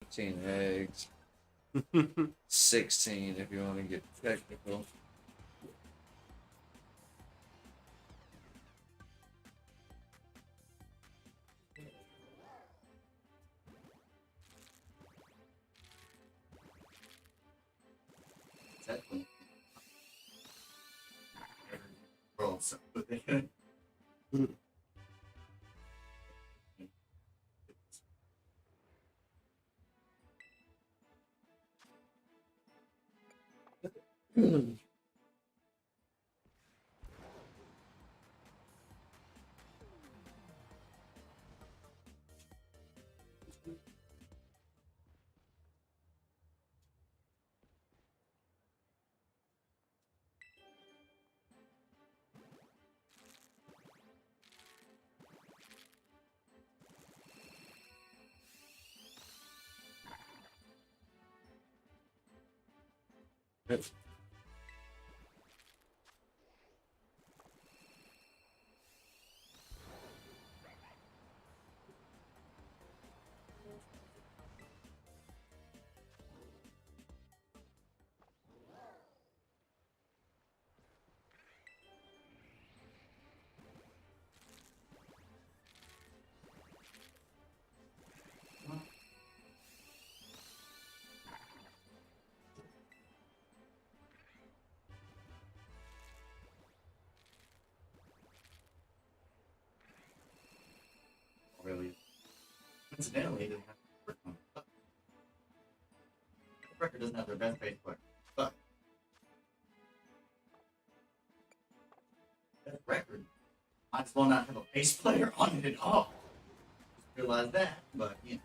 14 eggs. 16 if you want to get technical. Exactly. Roll something. Really. Incidentally, it doesn't have to work on the record doesn't have their best bass player, but that record might as well not have a bass player on it at all. Just realize that, but you know.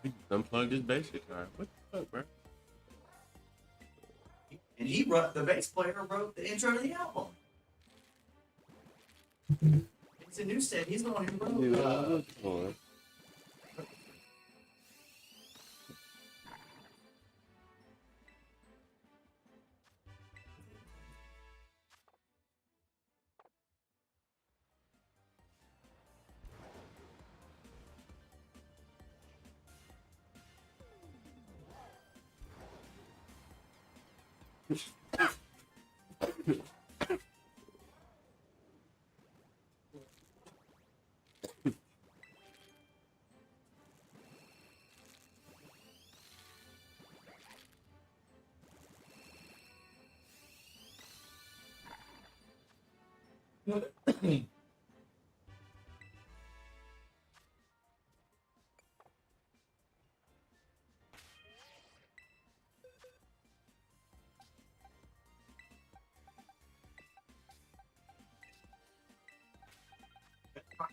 He unplugged his bass guitar. What the fuck, bro? And he wrote the bass player wrote the intro to the album. It's a new set. He's the one who wrote.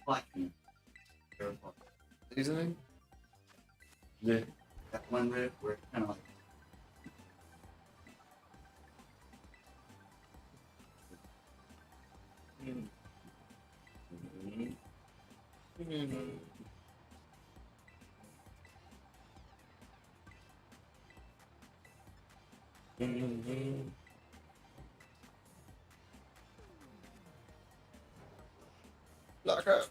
Like Seasoning? Yeah. that one riff where it's kind of like Lock up.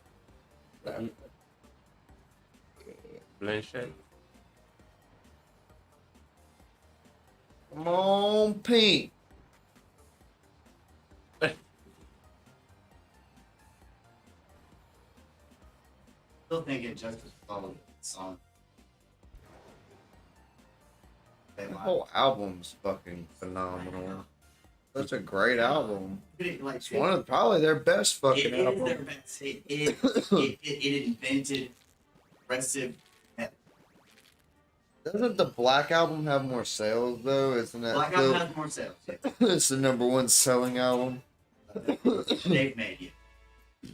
Blanchett. Come on, Pink. still thinking Justice followed the song. They The lied. whole album's fucking phenomenal. Such a great album. Like, It's one of probably their best fucking it is album. their best. It invented progressive metal. Doesn't the Black Album have more sales though? Isn't that Black still? Album has more sales. Yeah. It's the #1 selling album. They've made it.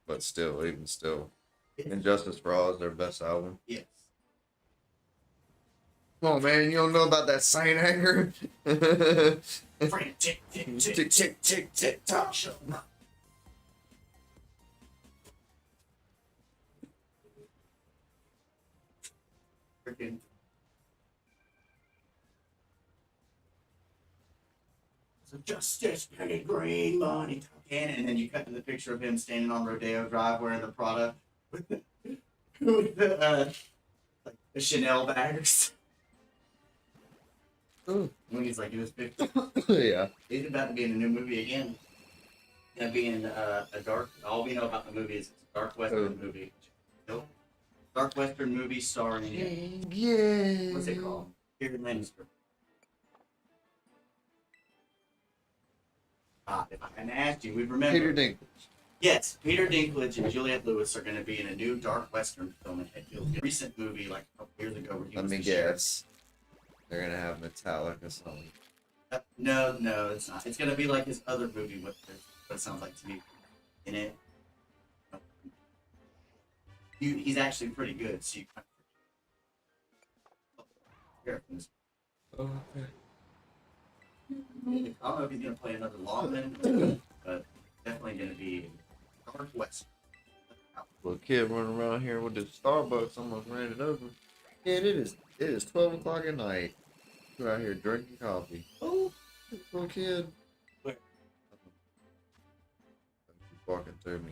But still, even still, Injustice for All is their best album. Yes. Come on, man, you don't know about that Saint Anger? Frank, tick, tick, tick, tick, tick, tick, tick, tock, show. Freaking. So Justice, Penny Green, money, and then you cut to the picture of him standing on Rodeo Drive wearing the Prada with the like the Chanel bags. Ooh. When he's like in his 50s. Yeah. He's about to be in a new movie again. Gonna be in a dark. All we know about the movie is it's a dark western movie. Nope. Dark western movie starring. Yeah. What's it called? Peter Lannister. If I hadn't asked you, we'd remember. Peter Dinklage. Yes, Peter Dinklage and Juliette Lewis are going to be in a new dark western film. A recent movie like a couple years ago where he Let was me the sheriff. guess. They're gonna have Metallica song. No, it's not. It's going to be like his other movie, what it sounds like to me. In it, he's actually pretty good. So you kind of Okay. I don't know if he's going to play another lawman, but definitely going to be dark western. Little kid running around here with this Starbucks almost ran it over. Yeah, it is 12 o'clock at night. We're out here drinking coffee. Oh, little kid. Where? He's walking through me.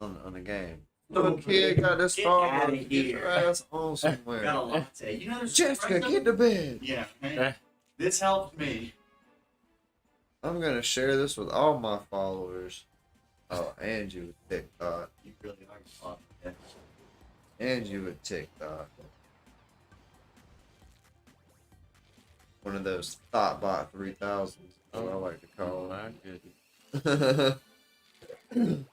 On the game. Oh, Little kid got this get outta Starbucks. Get your here. ass on somewhere. Got a latte. You know, there's Jessica, espresso? get to bed. Yeah, right? This helped me. I'm gonna share this with all my followers. Oh, and you with TikTok. You really are fucked. Yeah. And you with TikTok. One of those ThoughtBot 3000s. Oh, I like to call my goodness. it.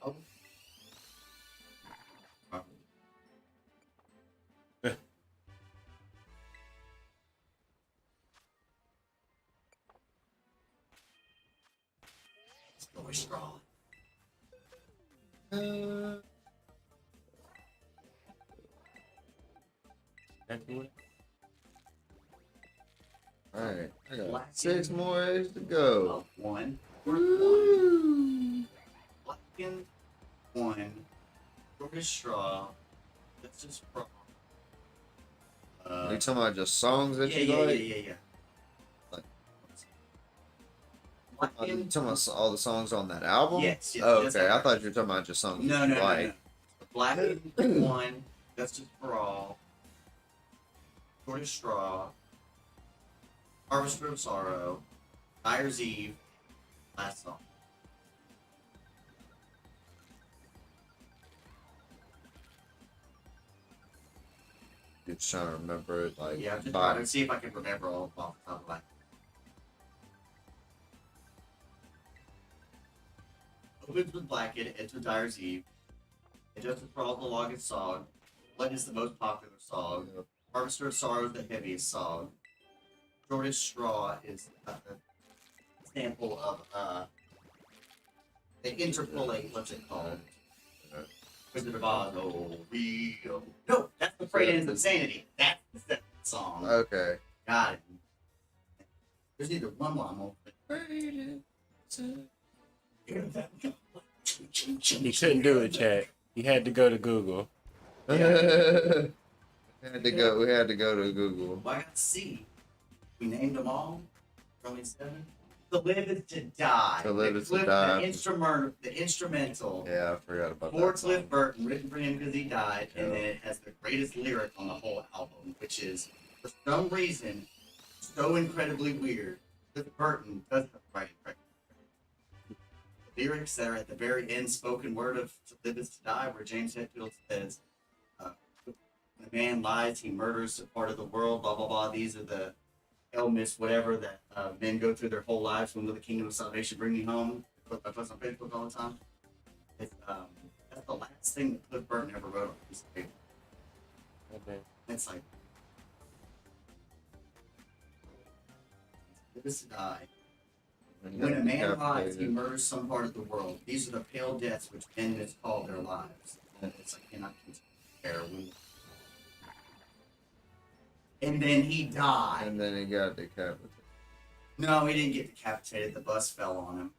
Oh. It's going strong. That's what- Alright, I got Black 6 and- more eggs to go. Up one. We're one. Woo! Blackened one. Georgia straw. That's just from. Are you talking about just songs that you yeah, like? yeah. Like- Are you Blackened. talking about all the songs on that album? Yes, Oh, yes, okay. I I thought you were talking about just songs No, that no, you no, like. no. Blackened one. That's just for all. Georgia straw. Harvester of Sorrow. Dyer's Eve. Last song. Just trying to remember it, like, Yeah, I'm just by trying to see if I can remember all of them off the top of my head. Opens with Blackened, ends with Dyer's Eve. Injustice for All, the longest song. Blood is the most popular song. Harvester of Sorrow is the heaviest song. Shortest Straw is a sample of they interpolate, what's it called? Wizard of Oz, oh, real. No, that's the Freight Ends of Sanity. That's the second song. Okay. Got it. There's either one more I'm open. He couldn't do it, chat. He had to go to Google. We had to go to Google. Well, I got C. We named them all. Only 7. To Live is to Die. To Live is to The Die. instrumental. Yeah, I forgot about For that. Cliff song. Burton, written for him because he died, and Yeah. then it has the greatest lyric on the whole album, which is, for some reason, so incredibly weird. Cliff Burton doesn't write the lyrics that are at the very end, spoken word of To Live Is to Die, where James Hetfield says, when a man lies, he murders a part of the world, blah, blah, blah. These are the illness, whatever, that men go through their whole lives. When will the kingdom of salvation bring me home? I post on Facebook all the time. It's, that's the last thing that Cliff Burton ever wrote on a piece of paper. Okay. It's like, this die. When a man lies, he murders some part of the world. These are the pale deaths which men miscall their lives. And it's like, cannot heroin. And then he died. And then he got decapitated. No, he didn't get decapitated. The bus fell on him.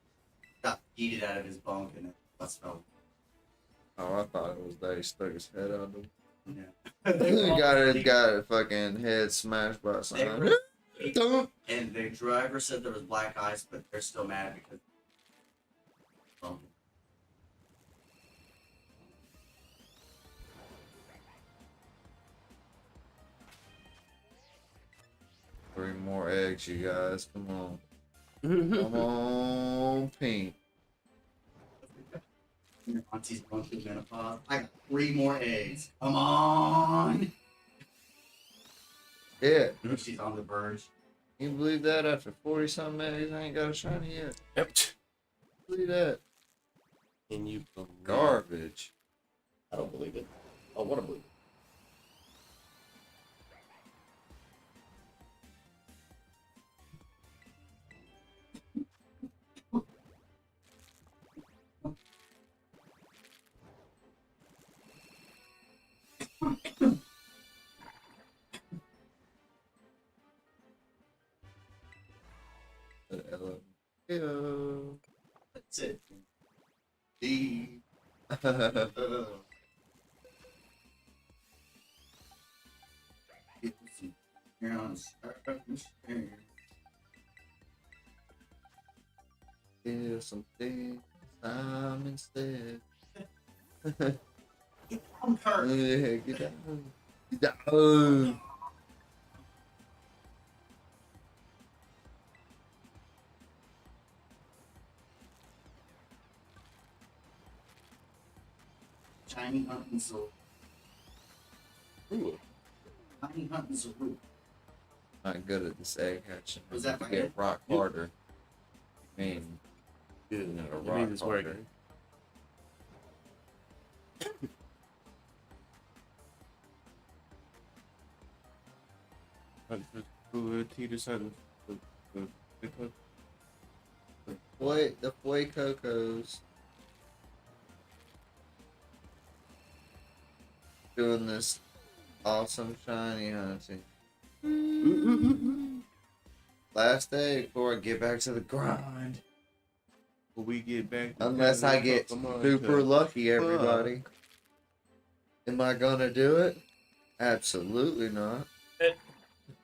Got yeeted out of his bunk, and the bus fell. Oh, I thought it was that he stuck his head out of him. Yeah. He got his fucking head smashed by something. And the driver said there was black ice, but they're still mad because. 3 more eggs, you guys. Come on. Come on, Pink. Your auntie's going through menopause. I got 3 more eggs. Come on. Yeah. She's on the verge. Can you believe that? After 40-something eggs, I ain't got a shiny yet. Yep. Believe that? Can you believe Garbage. I don't believe it. I want to believe it. Ew. That's it. The You're on Here's some things I'm instead. I'm hurt. Yeah, get down. Get down. Shiny hunting Zorua. Ooh. Shiny hunting Zorua. Not good at this egg hatching. Was that I get right? rock harder. I mean, Good. you know, It rock means it's harder. working. Teeter something. The Foy Cocos doing this awesome shiny hunting. Last day before I get back to the grind. Will we get back? To Unless I get Pokemon super to- lucky, everybody. Am I gonna do it? Absolutely not.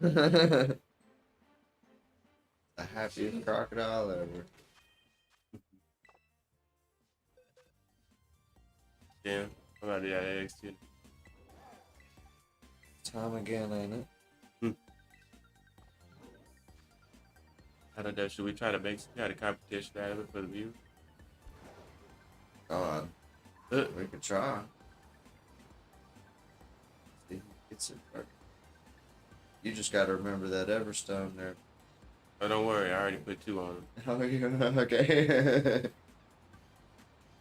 The happiest crocodile ever. Damn. I'm out of that eggs too. Time again, ain't it? I don't know. Should we try to make some kind of competition out of it for the view? God, we could try. See who gets it first. You just gotta remember that Everstone there. Oh, don't worry. I already put 2 on them. Oh, yeah, okay.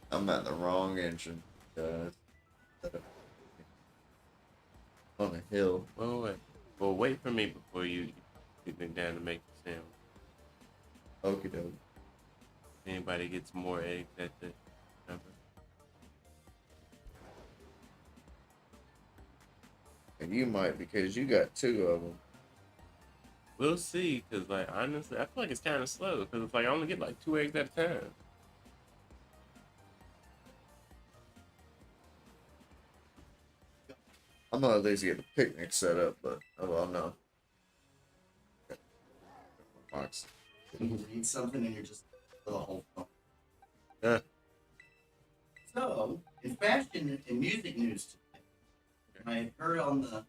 I'm at the wrong entrance, guys. On a hill. Well, wait. Well, wait for me before you get me down to make the sound. Okie doke. Anybody gets more eggs at the number. And you might because you got 2 of them. We'll see, because, like, honestly, I feel like it's kind of slow, because it's like I only get, like, 2 eggs at a time. I'm gonna at least get the picnic set up, but oh well, no. Box. You read something and you're just the whole phone. Yeah. So, in fashion and music news today, I had heard on the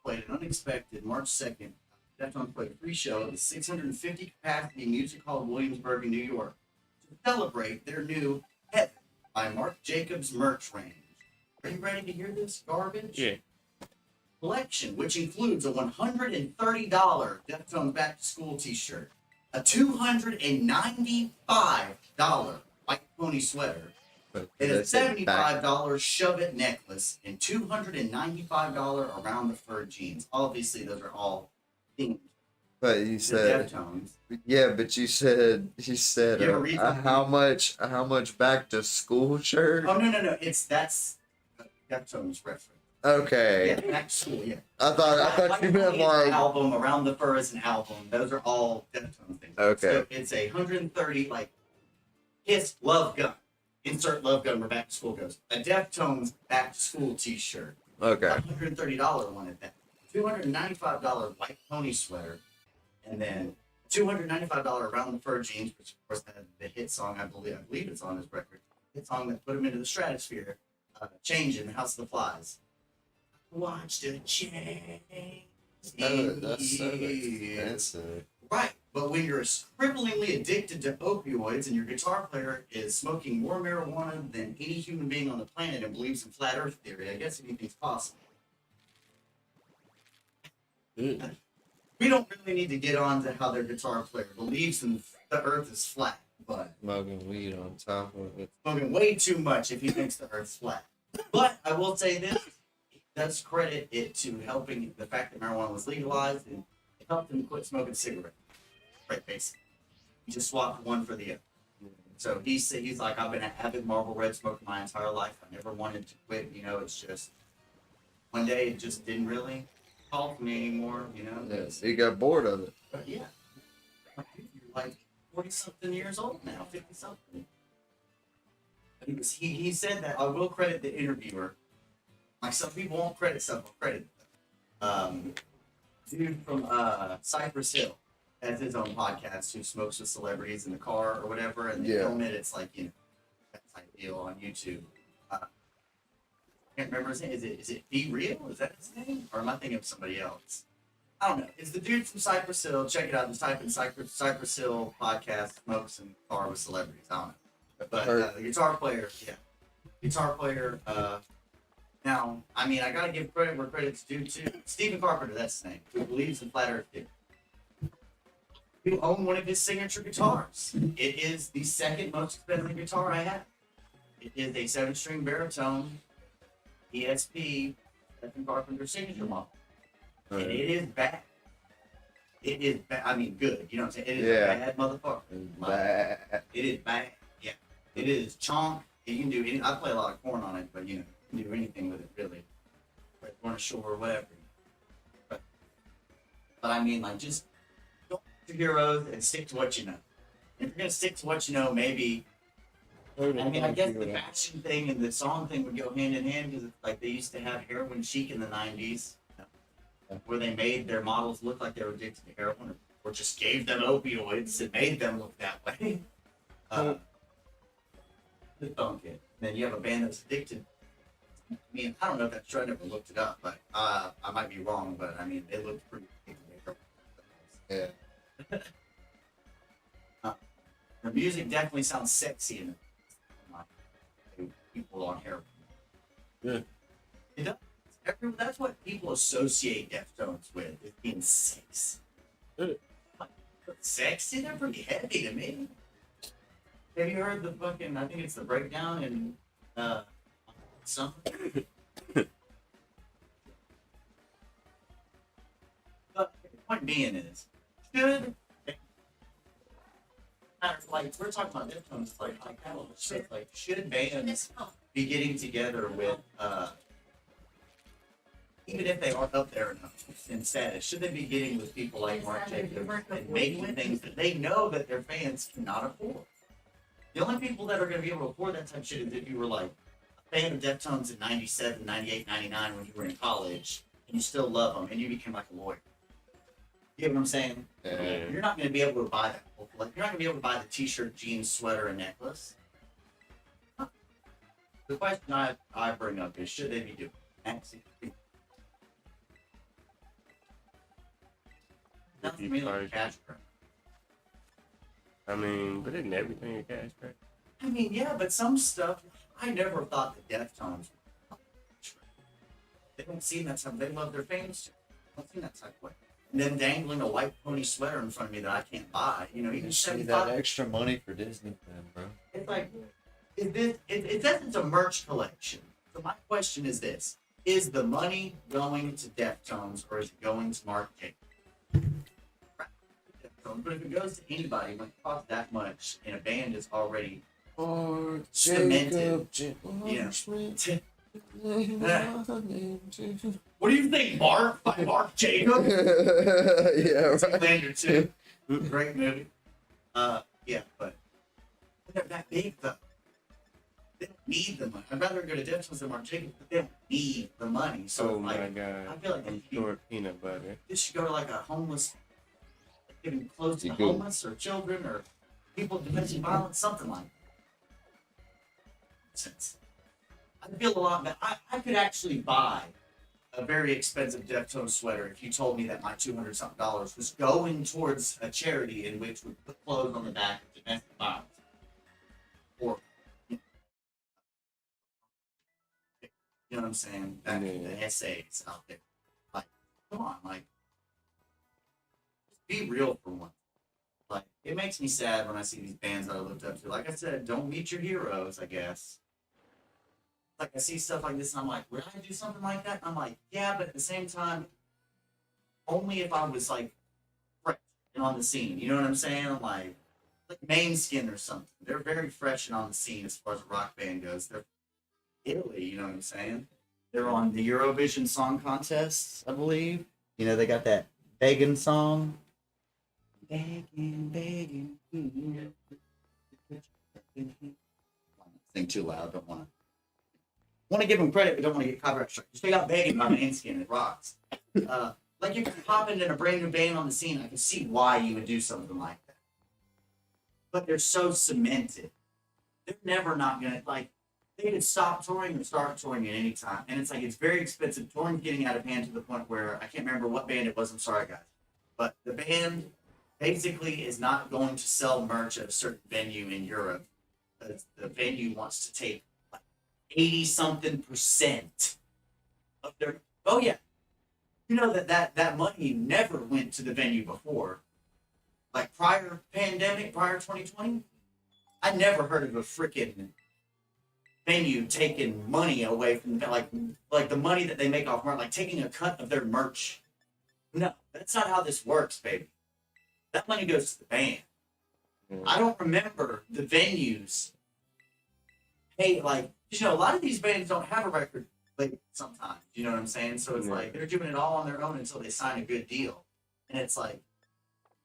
played an unexpected March 2nd. Deftones played a free show at the 650 capacity Music Hall of Williamsburg in New York to celebrate their new Heaven by Marc Jacobs merch range. Are you ready to hear this garbage? Yeah. Collection, which includes a $130 Deftones Back to School t-shirt, a $295 White Pony sweater, and a $75 Shove It necklace, and $295 Around the Fur jeans. Obviously, those are all themed But you to said, Deftones. yeah, but you said You ever read something? how much back to school shirt? Oh, no. That's a Deftones reference. Okay. Yeah, back to school, yeah. I thought you meant like. Album, Around the Fur is an album. Those are all Deftones things. Okay. So it's a 130, like, Kiss Love Gun. Insert Love Gun where Back to School goes. A Deftones Back to School t-shirt. Okay. $130 one at that. $295 White Pony sweater. And then $295 Around the Fur Jeans, which of course had the hit song, I believe it's on his record. Hit song that put him into the stratosphere. Change in the House of the Flies. Watch the change. That's so expensive. Right, but when you're cripplingly addicted to opioids and your guitar player is smoking more marijuana than any human being on the planet and believes in flat Earth theory, I guess anything's possible. Mm. We don't really need to get on to how their guitar player believes in the Earth is flat, but Smoking weed on top of it. smoking way too much if he thinks the Earth's flat. But I will say this: he does credit it to helping the fact that marijuana was legalized and it helped him quit smoking cigarettes. Right, basically, he just swapped one for the other. So he's like, I've been an avid Marlboro Red smoker my entire life. I never wanted to quit. You know, it's just one day it just didn't really call for me anymore. You know. Yes, he got bored of it. But yeah, you're like 40-something years old now, 50-something. He said that I will credit the interviewer. Like some people won't credit stuff, I'll credit them. Dude from Cypress Hill has his own podcast who smokes with celebrities in the car or whatever, and they film it. It's like, you know, that type deal on YouTube. I can't remember his name. Is it Be Real? Is that his name? Or am I thinking of somebody else? I don't know. It's the dude from Cypress Hill. Check it out. Just type in Cypress Hill podcast, smokes in the car with celebrities. I don't know. But the guitar player, yeah. Guitar player, now, I mean, I gotta give credit where credit's due too. Stephen Carpenter, that's his name, who believes in flat Earth theory. You own one of his signature guitars. It is the second most expensive guitar I have. It is a 7-string baritone ESP Stephen Carpenter signature model. And it is bad. It is bad. I mean, good. You know what I'm saying? It is a bad motherfucker. It is bad. Yeah. It is chonk. You can do any. I play a lot of corn on it, but you know, you can do anything with it really. Like on a shore or whatever. But I mean, like, just don't be heroes and stick to what you know. If you're gonna stick to what you know, maybe. I mean, I guess the fashion thing and the song thing would go hand in hand because like they used to have heroin chic in the '90s, where they made their models look like they were addicted to heroin, or just gave them opioids and made them look that way. Then you have a band that's addicted. I mean, I don't know if that's true. I never looked it up, but I might be wrong. But I mean, it looked pretty addicted. Yeah. The music definitely sounds sexy in it. People on heroin. Yeah. It does. That's what people associate Deftones with, is being sexy. Sexy? They're pretty heavy to me. Have you heard the fucking, I think it's the breakdown in something? But the point being is, should, like, we're talking about Deftones, like kind of shit, like, should bands be getting together with, even if they aren't up there enough in status, should they be getting with people like Mark Jacobs and making things that they know that their fans cannot afford? The only people that are going to be able to afford that type of shit is if you were like a fan of Deftones in 97, 98, 99 when you were in college and you still love them and you became like a lawyer. You get what I'm saying? Yeah. You're not going to be able to buy that. Like, you're not going to be able to buy the t-shirt, jeans, sweater, and necklace. The question I bring up is, should they be doing that? Sounds to me like a cash grab. I mean, but isn't everything a cash grab? I mean, yeah, but some stuff, I never thought the Deftones were. They don't seem that type. They love their fans too. They don't seem that type of way. And then dangling a white pony sweater in front of me that I can't buy. You know, even See that extra money for Disney, then, bro. It's like, it says it's a merch collection. So my question is this: is the money going to Deftones or is it going to Mark Jacobs? But if it goes to anybody, when it costs that much, and a band is already cemented, What do you think, Mark? By Mark Jacobs? Yeah, right. Zoolander 2. Great movie. Yeah, but they're that big, though. They don't need the money. I'd rather go to Deftones than Mark Jacobs, but they don't need the money. So, Oh my like, god. I feel like I'm short peanut butter. this should go to like a homeless getting close to You the cool. homeless or children or people with domestic violence, something like that. Sense. I feel a lot better. I could actually buy a very expensive Deftones sweater if you told me that my $200-something was going towards a charity in which would put clothes on the back of domestic violence. Or, you know what I'm saying? Back in the essays out there. Like, come on, like, just be real for once. Like, it makes me sad when I see these bands that I looked up to. Like I said, don't meet your heroes, I guess. Like, I see stuff like this and I'm like, would I do something like that? And I'm like, yeah, but at the same time, only if I was like fresh and on the scene. You know what I'm saying? I'm like Main Skin or something. They're very fresh and on the scene as far as a rock band goes. They're Italy, you know what I'm saying? They're on the Eurovision Song Contest, I believe. You know, they got that begging song. Begging, begging. Sing too loud, don't want to give them credit, but don't want to get copyright strike. Just straight out begging by Main Skin, it rocks. Like you can pop into a brand new band on the scene, I can see why you would do something like that. But they're so cemented. They're never not gonna like. They could stop touring or start touring at any time, and it's like it's very expensive. Touring's getting out of hand to the point where I can't remember what band it was. I'm sorry, guys, but the band basically is not going to sell merch at a certain venue in Europe because the venue wants to take 80-something% of their. Oh yeah, you know that money never went to the venue before. Like prior pandemic, prior 2020, I never heard of a freaking venue taking money away from like the money that they make off merch, like taking a cut of their merch. No, that's not how this works, baby. That money goes to the band. I don't remember the venues pay like a lot of these bands don't have a record label sometimes. You know what I'm saying? So it's like they're doing it all on their own until they sign a good deal, and it's like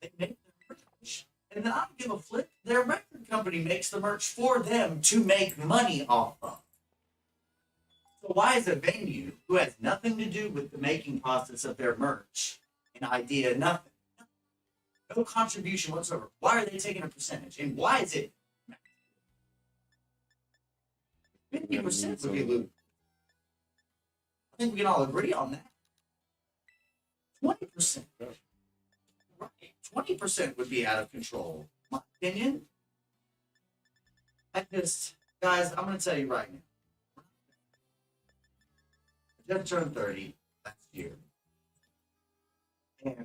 they make the merch, and then I don't give a flip. Their record company makes the merch for them to make money off of. So why is a venue who has nothing to do with the making process of their merch, an idea, nothing, no contribution whatsoever? Why are they taking a percentage, and why is it 50% would be loot? I think we can all agree on that. 20%. Right. 20% would be out of control. My opinion. Guys, I'm going to tell you right now. I just turned 30 last year. And,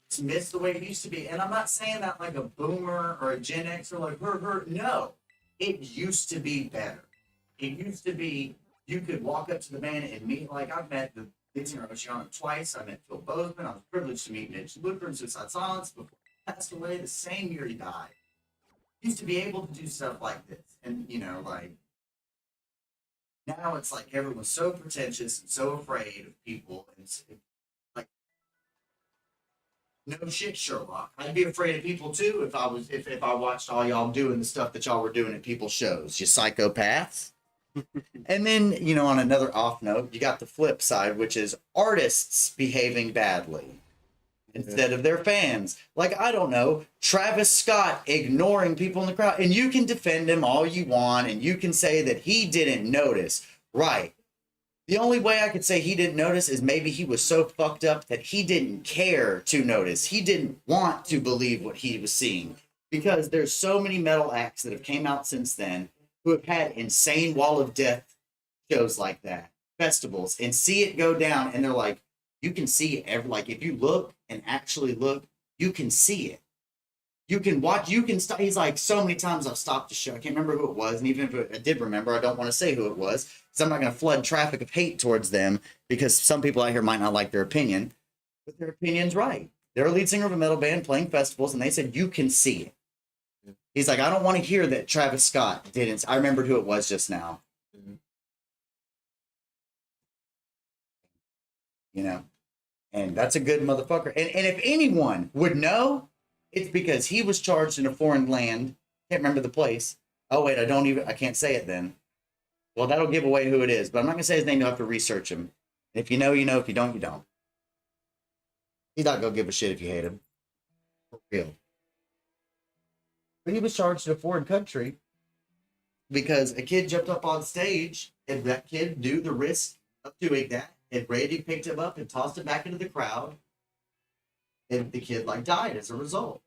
it's missed the way it used to be. And I'm not saying that like a boomer or a Gen X or like her. No. It used to be better. It used to be you could walk up to the band and meet, like I've met the lead singer of Oceana twice. I met Phil Bozeman. I was privileged to meet Mitch Luker and Suicide Silence before he passed away the same year he died. Used to be able to do stuff like this. And, like, now it's like everyone's so pretentious and so afraid of people. And it's like, no shit, Sherlock. I'd be afraid of people too if I watched all y'all doing the stuff that y'all were doing at people's shows. You psychopaths. And then, on another off note, you got the flip side, which is artists behaving badly instead of their fans. Like, I don't know, Travis Scott ignoring people in the crowd. And you can defend him all you want, and you can say that he didn't notice. Right. The only way I could say he didn't notice is maybe he was so fucked up that he didn't care to notice. He didn't want to believe what he was seeing. Because there's so many metal acts that have came out since then who have had insane wall of death shows like that, festivals, and see it go down, and they're like, you can see it like if you look and actually look, you can see it. You can watch, you can stop. He's like, so many times I've stopped a show. I can't remember who it was, and even if I did remember, I don't want to say who it was, because I'm not going to flood traffic of hate towards them, because some people out here might not like their opinion, but their opinion's right. They're a lead singer of a metal band playing festivals, and they said, you can see it. He's like, I don't want to hear that Travis Scott didn't. I remembered who it was just now. And that's a good motherfucker. And if anyone would know, it's because he was charged in a foreign land. Can't remember the place. Oh, wait, I can't say it then. Well, that'll give away who it is. But I'm not going to say his name. You'll have to research him. If you know, you know. If you don't, you don't. He's not gonna give a shit if you hate him. For real. But he was charged in a foreign country because a kid jumped up on stage and that kid knew the risk of doing that. And Randy picked him up and tossed him back into the crowd. And the kid like died as a result.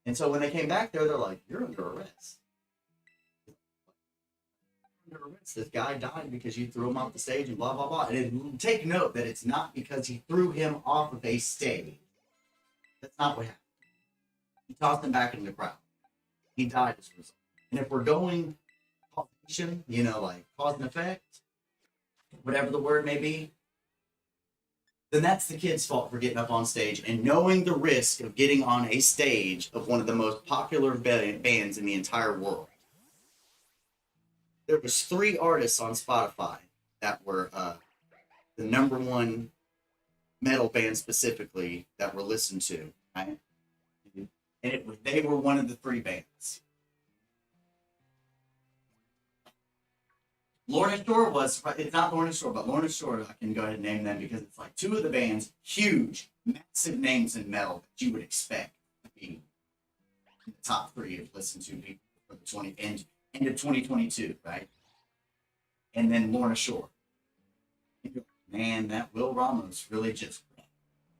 And so when they came back there, they're like, "You're under arrest. You're under arrest. This guy died because you threw him off the stage and blah blah blah." And take note that it's not because he threw him off of a stage. That's not what happened. He tossed him back into the crowd. He died as a result. And if we're going causation, you know, like cause and effect, whatever the word may be, then that's the kid's fault for getting up on stage and knowing the risk of getting on a stage of one of the most popular bands in the entire world. There was 3 artists on Spotify that were the number 1 metal band specifically that were listened to, right? And they were one of the 3 bands. Lorna Shore was, it's not Lorna Shore, but Lorna Shore, I can go ahead and name them because it's like 2 of the bands, huge, massive names in metal that you would expect to be in the top 3 of listened to people for the end of 2022, right? And then Lorna Shore. Man, that Will Ramos really just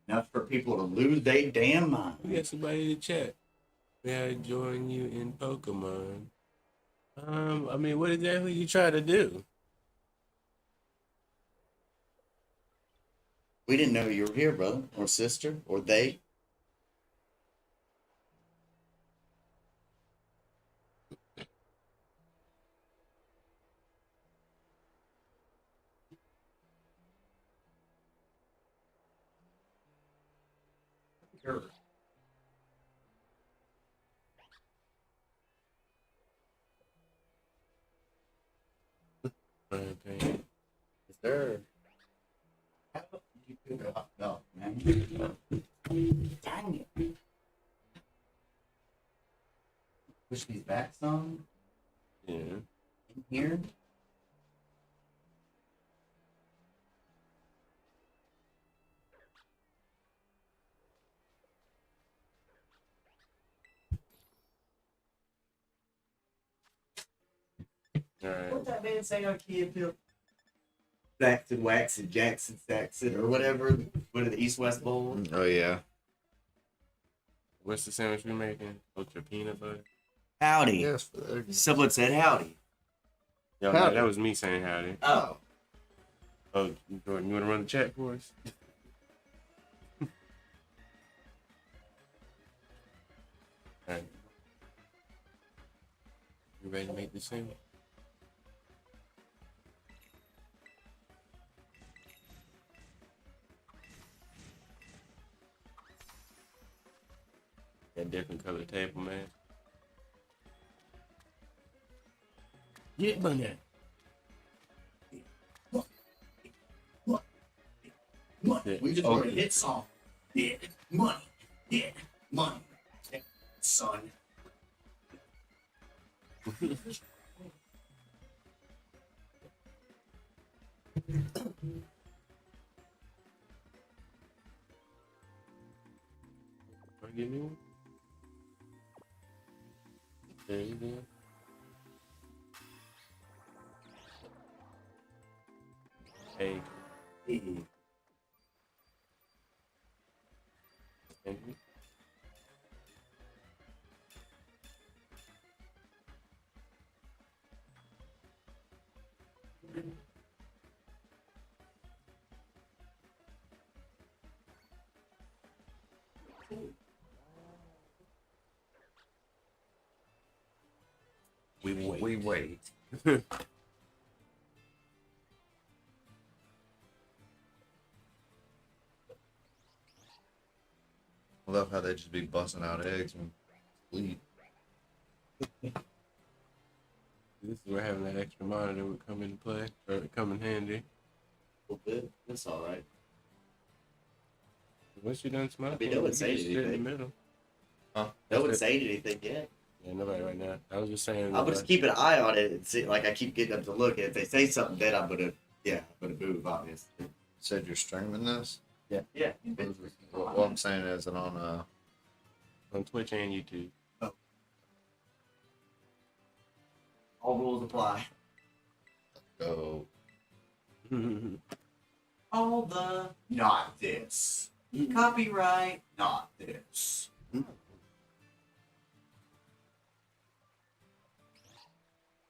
enough for people to lose their damn mind. We got somebody in the chat. May I join you in Pokemon? I mean, what exactly you try to do? We didn't know you were here, brother, or sister, or they. Sure. Okay. Is there? No, man. Dang it. Push these back some. Yeah. In here. All right. What's that man say on Key and Peele? Saxon, Waxon, Jackson, Saxon, or whatever. What are the East West Bowl? Oh yeah. What's the sandwich we making? Ultra peanut butter. Howdy. Yes. Someone said howdy. Yo, Howdy. man, that was me saying howdy. Oh. Oh, Jordan, you want to run the chat for us? All right. You ready to make this sandwich? That different color table, man. Get money. Money. We just wrote a hit song. Yeah, money. Yeah, money. Yeah, son. Give me one. There you go. Hey. Hey. Thank you. We wait. We wait. I love how they just be busting out eggs and sleep. This is where having that extra monitor would come into play, or come in handy. A little bit. That's all right. Once you're done smoking, I mean, no one's you can saying sit in the anything. middle. Huh? No one's saying anything yet. Yeah, nobody right now. I was just saying. I'm just keep an eye on it and see. Like I keep getting them to look. If they say something, then I'm gonna move. Obviously. Said you're streaming this? Yeah. Yeah. You've been through What I'm saying is it on On Twitch and YouTube. all rules apply. go. All the not this. Copyright not this.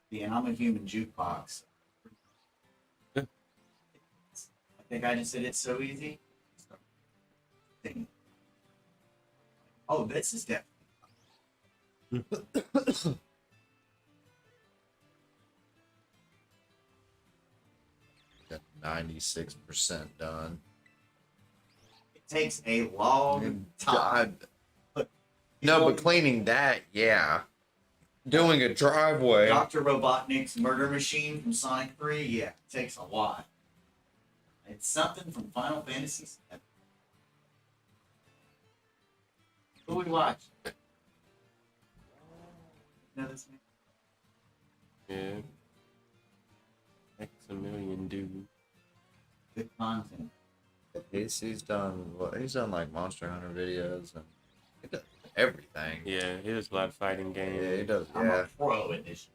Yeah, and I'm a human jukebox. I think I just said it's so easy. Dang. Oh, this is definitely. Got 96% done. It takes a long time. No, but cleaning that, yeah. Doing a driveway. Dr. Robotnik's murder machine from Sonic 3, yeah, it takes a lot. It's something from Final Fantasy VII. Who we watch? Know this name? Yeah. X a million, dude. Good content. He's done like Monster Hunter videos and he does everything. Yeah, he does a lot of fighting games. Yeah, he does. I'm Yeah, a pro at this.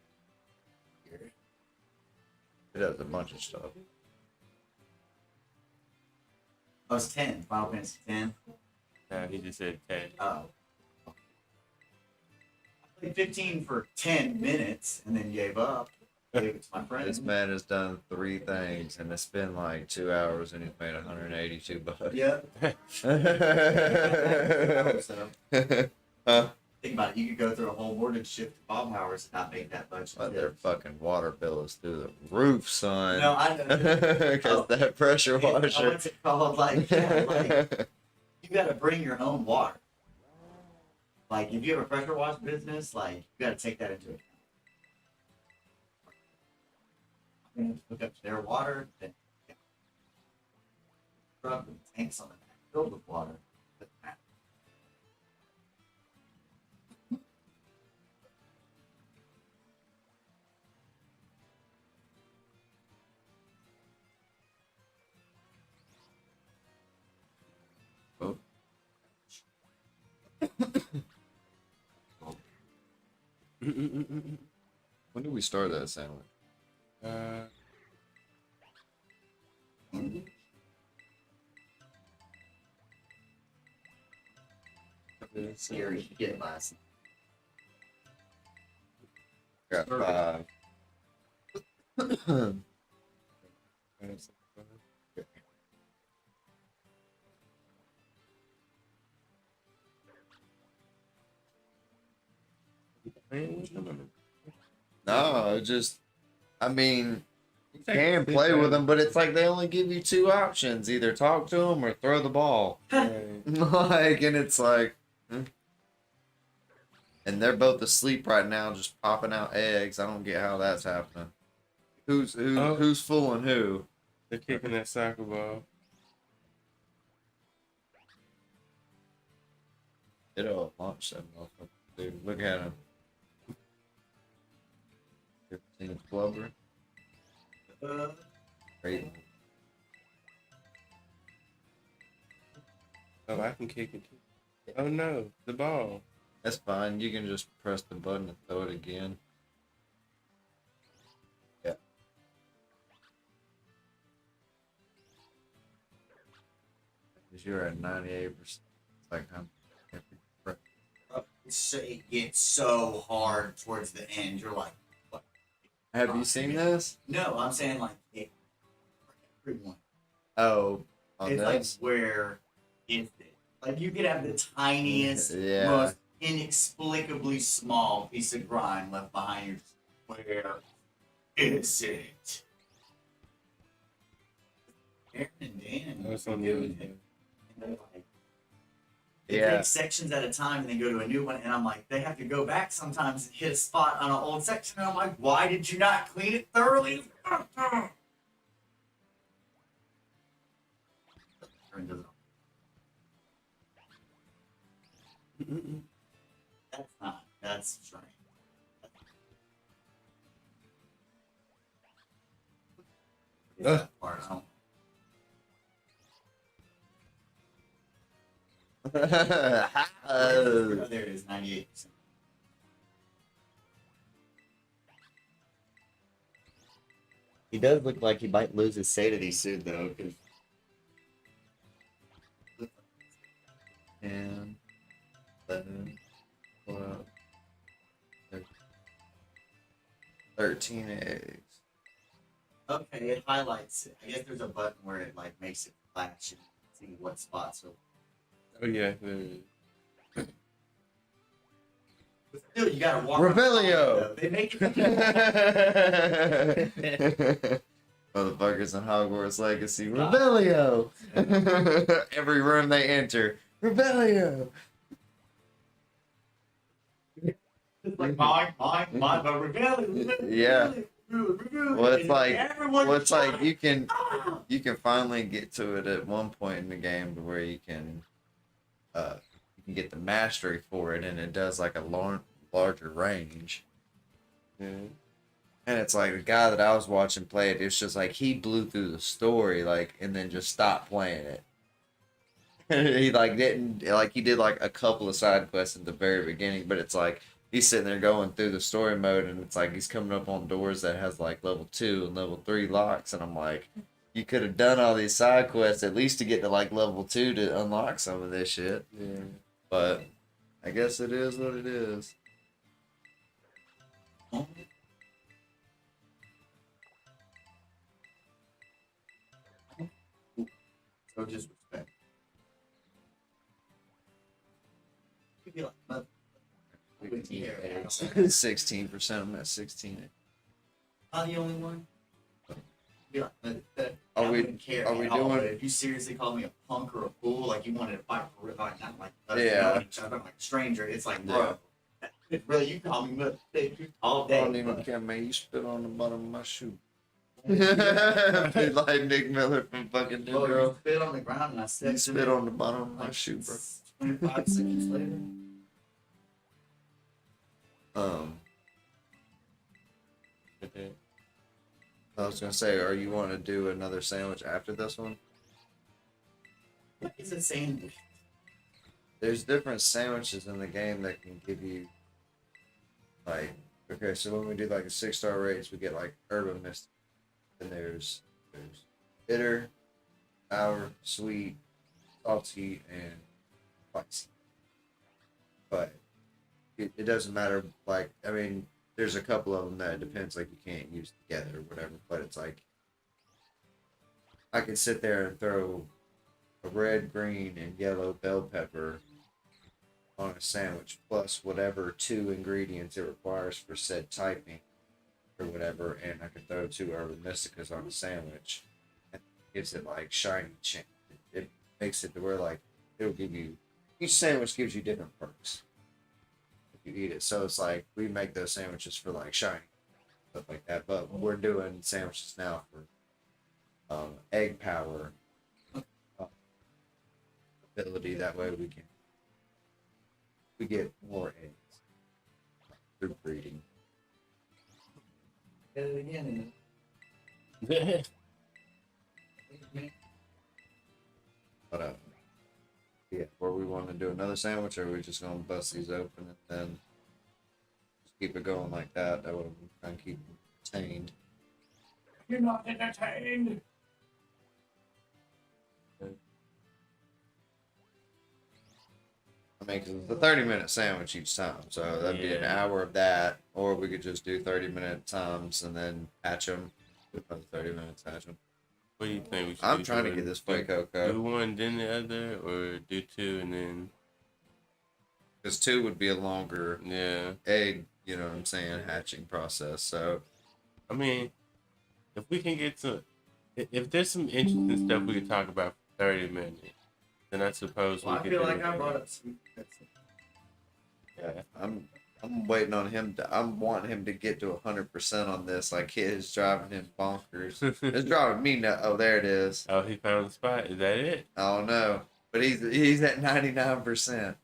he does a bunch of stuff. I was 10, Final Fantasy 10. He just said 10. Oh. I played 15 for 10 minutes and then gave up. Gave it to my friend. This man has done 3 things and it's been like 2 hours and he's made $182. Yeah. Huh? Think about it. You could go through a whole mortgage shift to Bob Howard's and not make that much. But their fucking water bill is through the roof, son. No, I know. Because that pressure washer. What's it called? Like, yeah, like, you gotta bring your own water. Like, if you have a pressure wash business, like, you gotta take that into account. I'm gonna hook up to their water, then truck with tanks on the back filled with water. Oh. When did we start that sandwich? Scary to get last. Got 5. No, just, I mean, you can play with them, but it's like they only give you 2 options: either talk to them or throw the ball. Like, and it's like, and they're both asleep right now, just popping out eggs. I don't get how that's happening. Who's fooling who? They're kicking that soccer ball. It'll launch that motherfucker, dude. Look at him. 15 blubber. Great. Oh, I can kick it too. Oh no, the ball. That's fine. You can just press the button and throw it again. Yeah. Because you're at 98%. It's like It gets so hard towards the end. You're like, what? Have you seen this? No, I'm saying like everyone. Oh, on It's this? like where is it? Like you could have the tiniest, Yeah. most inexplicably small piece of grime left behind you. Where is it? Aaron and Dan. That's on do the it. other And they're like, they Yeah. take sections at a time and then go to a new one. And I'm like, they have to go back sometimes and hit a spot on an old section. And I'm like, why did you not clean it thoroughly? Aaron doesn't. That's not. That's strange. That part, I don't. Oh, there it is, 98%. He does look like he might lose his sanity soon, though. 'Cause 10, 11, 12, 13 eggs. okay, it highlights it. I guess there's a button where it like makes it flash and see what spots. So, Oh yeah, there it is. but still, you gotta walk. Revelio! They make it. Motherfuckers in Hogwarts Legacy. Revelio! Every room they enter. Revelio! It's like mine, but Revelio. Yeah. Well, it's like, everyone. well, it's like you can finally get to it at one point in the game to where you can get the mastery for it, and it does like a larger range. Yeah. And it's like the guy that I was watching play it, it's just like he blew through the story, like, and then just stopped playing it. He like didn't like he did like a couple of side quests at the very beginning, but it's like he's sitting there going through the story mode, and it's like he's coming up on doors that has like level 2 and level 3 locks, and I'm like, you could have done all these side quests at least to get to like level 2 to unlock some of this shit. Yeah. But I guess it is what it is. So just respect. You'd be like, mother. 16%. I'm at 16. I'm the only one. Be like, Are I we- wouldn't care are we at all, doing- but if you seriously called me a punk or a fool, like you wanted to fight for real, like not like us Yeah. knowing each other, like a stranger, it's like, bro, really, you call me motherfucker all I day. don't even but- care, man. You spit on the bottom of my shoe. Like Nick Miller from fucking New Bro, Girl. you spit on the ground and I You stepped in spit it, on the bottom of my like, shoe, bro. 25 seconds later. Okay. I was gonna say, are you wanting to do another sandwich after this one? What is a sandwich? There's different sandwiches in the game that can give you, like, okay, so when we do like a 6-star rates, we get like urban mist. Then there's bitter, sour, sweet, salty, and spicy. But it doesn't matter. Like, I mean, there's a couple of them that it depends. Like, you can't use together or whatever. But it's like I could sit there and throw a red, green, and yellow bell pepper on a sandwich, plus whatever 2 ingredients it requires for said typing or whatever, and I can throw 2 urban mysticas on a sandwich, and it gives it like shiny chin. It makes it to where like it'll give you, each sandwich gives you different perks if you eat it. So it's like we make those sandwiches for like shiny stuff like that, but we're doing sandwiches now for egg power ability. That way we get more eggs through breeding. Get it again. But yeah, where we want to do another sandwich, or are we just gonna bust these open and then just keep it going like that? That way we try and keep them contained. You're not entertained. I mean, 'cause it's a 30-minute sandwich each time, so that'd be an Yeah. hour of that, or we could just do 30-minute times and then hatch them. Another 30 minutes hatch them. What do you think we should I'm do? trying to Do get this do- Flake Cocoa. Do one, then the other, or do 2 and then Because 2 would be a longer yeah. egg, you know what I'm saying, hatching process. So I mean, if we can get to, if there's some interesting stuff we could talk about for 30 minutes, then I suppose Well, we I could feel do like it. I brought up some. Yeah. I'm waiting on him to. I'm wanting him to get to 100% on this. Like, it is driving him bonkers. It's driving me nuts. Oh, there it is. Oh, he found the spot. Is that it? I don't know, but he's at 99%.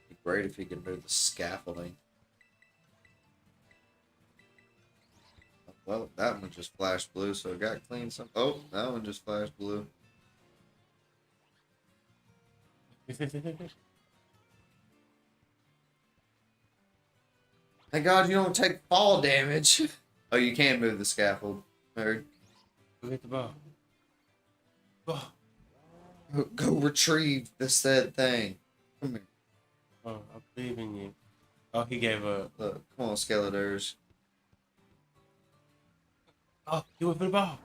Be great if he could move the scaffolding. Well, that one just flashed blue, so it got clean. Some. Oh, that one just flashed blue. Thank God you don't take fall damage. Oh, you can move the scaffold. Or Go hit the ball. Ball. go retrieve the said thing. Come here. Oh, I believe in you. Oh, he gave up. Look, come on, Skeletors. Oh, he went for the ball.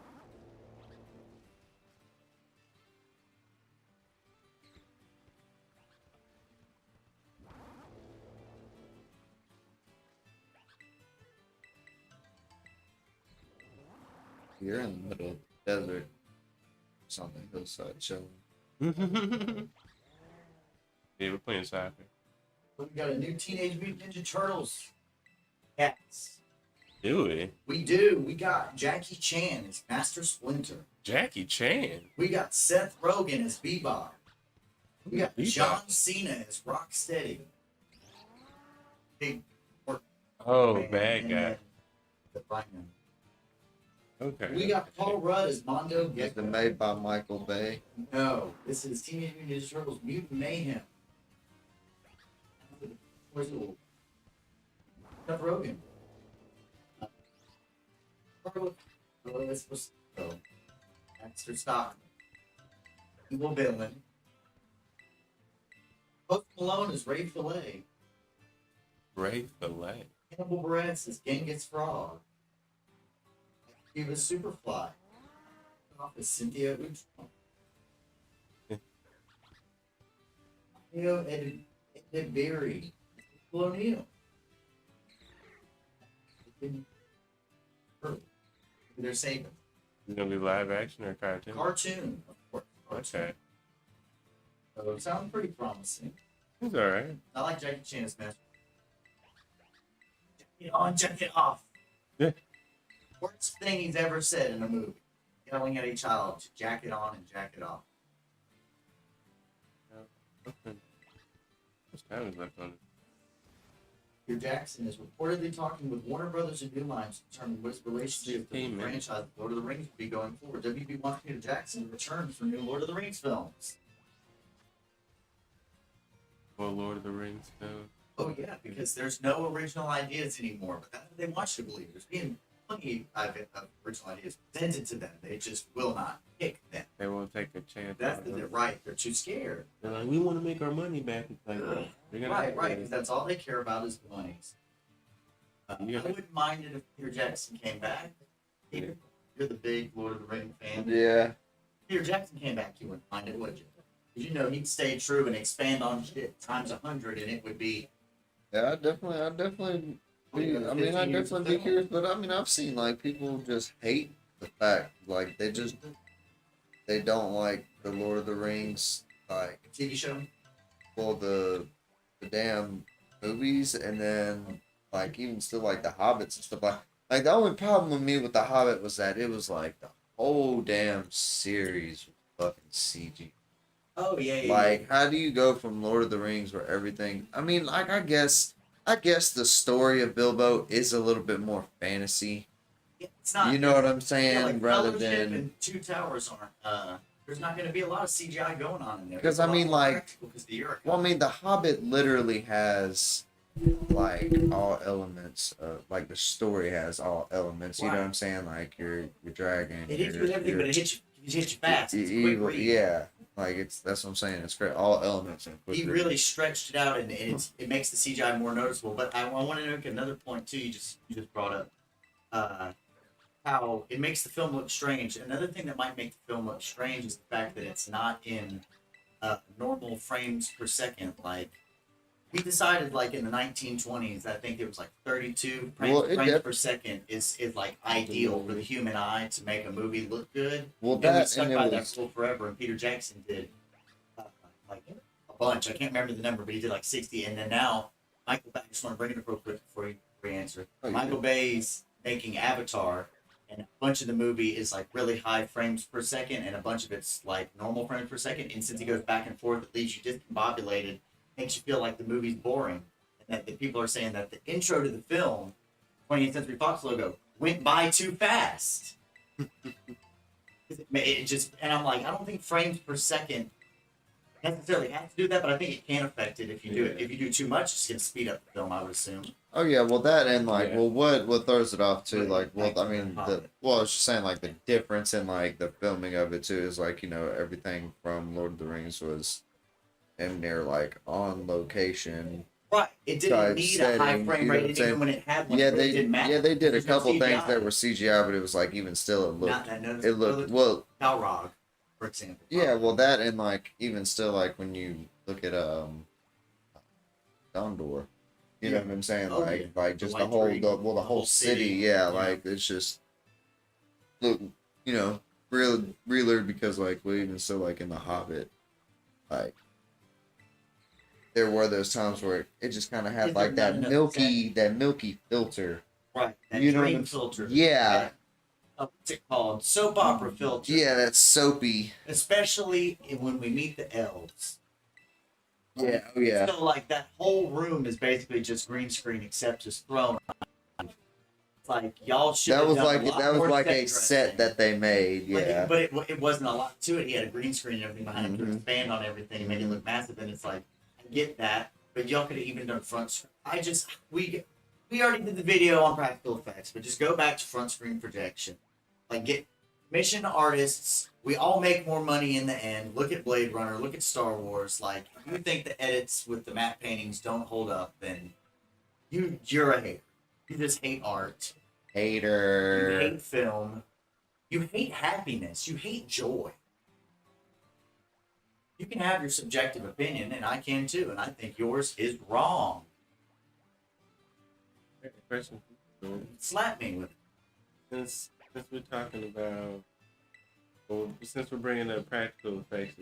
You're in the middle of the desert. It's on the hillside chilling. Yeah, we're playing soccer. We got a new Teenage Mutant Ninja Turtles cats. Do we? We do. We got Jackie Chan as Master Splinter. Jackie Chan. We got Seth Rogen as Bebop. We got Bebop. John Cena as Rocksteady. Big pork Oh, man, bad and guy. then the Rhino. Okay. We got Paul Rudd as Mondo It's Gecko. been made by Michael Bay. No, this is Teenage Mutant Ninja Turtles Mutant Mayhem. Where's the Seth Rogen? Let's go. Baxter Stockman. Evil Villain. Post Malone is Ray Fillet. Ray Fillet. Cannibal Barrett's is Genghis Frog. Cuba Superfly. Off is Cynthia Utrom. Mario Edibiri. O'Neill. They're saving. It's gonna be live action or cartoon? Cartoon, of course. Okay. So it sounds pretty promising. It's alright. I like Jackie Chan's master. Jack it on, jack it off. Yeah. Worst thing he's ever said in a movie. Yelling at a child to jack it on and jack it off. What's time is left on it? Peter Jackson is reportedly talking with Warner Brothers and New Lines to determine what his relationship with the 15 minutes. franchise Lord of the Rings will be going forward. WB wants Peter Jackson to return for new Lord of the Rings films. Or Lord of the Rings film. Oh yeah, because there's no original ideas anymore, but that's what they want you to believe. There's being plenty of original ideas presented to them. They just will not pick them. They won't take a chance. That's on they're it. right. They're too scared. They're like, we want to make our money back. It's like, they're gonna Right, right. Because that's all they care about is the monies. Yeah. I wouldn't mind it if Peter Jackson came back. Peter, you're the big Lord of the Rings fan. Yeah. Peter Jackson came back, you wouldn't mind it, would you? Because you know he'd stay true and expand on shit times 100, and it would be. Yeah, I definitely be, I mean, I'd definitely be curious, but I mean, I've seen, like, people just hate the fact, like, they don't like the Lord of the Rings, like, TV show. well, the damn movies, and then, like, even still, like, the Hobbits and stuff, like, the only problem with me with the Hobbit was that it was, like, the whole damn series was fucking CG. Oh yeah, yeah. Like, how do you go from Lord of the Rings where everything? I mean, like, I guess the story of Bilbo is a little bit more fantasy. yeah. It's not. You know what I'm saying? Yeah, like Rather Fellowship than and Two Towers aren't. There's not going to be a lot of CGI going on in there. 'Cause, It's a I lot mean, more like, practical 'cause the Europe. well, I mean, The Hobbit literally has like all elements of like the story has all elements. You know what I'm saying? Like your dragon. It hits you with everything, but it hits you fast. It's a quick evil, read. yeah. Like that's what I'm saying. It's great. All elements. And quick He read. really stretched it out, and it makes the CGI more noticeable. But I want to make another point too. You just brought up how it makes the film look strange. Another thing that might make the film look strange is the fact that it's not in normal frames per second. Like we decided, like in the 1920s, I think it was like 32 frames per second is like ideal for the human eye to make a movie look good. Well, And we that stuck and it by that was rule forever, and Peter Jackson did like a bunch. I can't remember the number, but he did like 60. And then now, Michael Bay, I just want to bring it up real quick before you answer. Oh, yeah. Michael Bay's making Avatar, and a bunch of the movie is like really high frames per second, and a bunch of it's like normal frames per second. And since he goes back and forth, it leaves you discombobulated, makes you feel like the movie's boring. And that the people are saying that the intro to the film, 20th Century Fox logo, went by too fast. It just, and I'm like, I don't think frames per second necessarily have to do that, but I think it can affect it if you do it. If you do too much, it's gonna speed up the film, I would assume. Oh yeah, well that and like Yeah. well what throws it off too, What like well impacts I mean on the it? well I was just saying like the difference in like the filming of it too is like, you know, everything from Lord of the Rings was in near like on location Right. It didn't type need a high setting, frame you know rate, what I'm and saying? even when it had one, Yeah, it didn't matter. they did a There's no couple things CGI. that were CGI, but it was like even still it Not looked that it noticeable. looked well Balrog, for example. yeah, well that and like even still like when you look at Gondor. You know Yeah. what I'm saying? Oh, like yeah. like The just the White whole Tree, the well the whole city, yeah, Yeah. like it's just look, you know, realer because like well even still like in the Hobbit, like there were those times where it just kind of had Is there like not enough set? that milky filter. Right. That You know what dream I'm filter. Yeah. That, what's it called? Soap opera filter. Yeah, that's soapy. Especially when we meet the elves. Yeah, oh yeah. So like that whole room is basically just green screen except his throne. It's like y'all should. That was done like a lot that was more like a dressing. set that they made. Like, Yeah. but it wasn't a lot to it. He had a green screen and everything behind him to Mhm. expand on everything and make it look massive. And it's like, I get that, but y'all could have even done front screen. We already did the video on practical effects, but just go back to front screen projection. Like get mission artists. We all make more money in the end. Look at Blade Runner. Look at Star Wars. Like if you think the edits with the matte paintings don't hold up, then you're a hater. You just hate art. You Hater. hate film. You hate happiness. You hate joy. You can have your subjective opinion, and I can too, and I think yours is wrong. Question. Slap me with it. Since we're talking about, well, since we're bringing up practical effects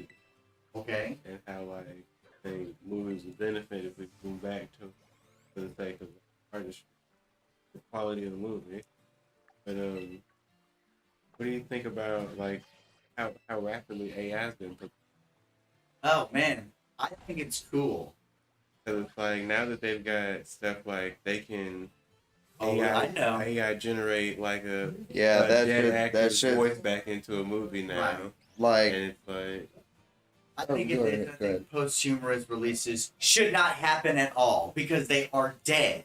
Okay? and how like they movies would benefit if we move back to for the sake of artistry, the quality of the movie. But what do you think about like how rapidly AI has been? Oh, man. I think it's cool. Because it's like now that they've got stuff like they can Oh, I know. AI generate like a Yeah, that dead should actor's voice back into a movie now, Right. like and it's like I Oh, think go ahead, I go ahead. think posthumous releases should not happen at all because they are dead.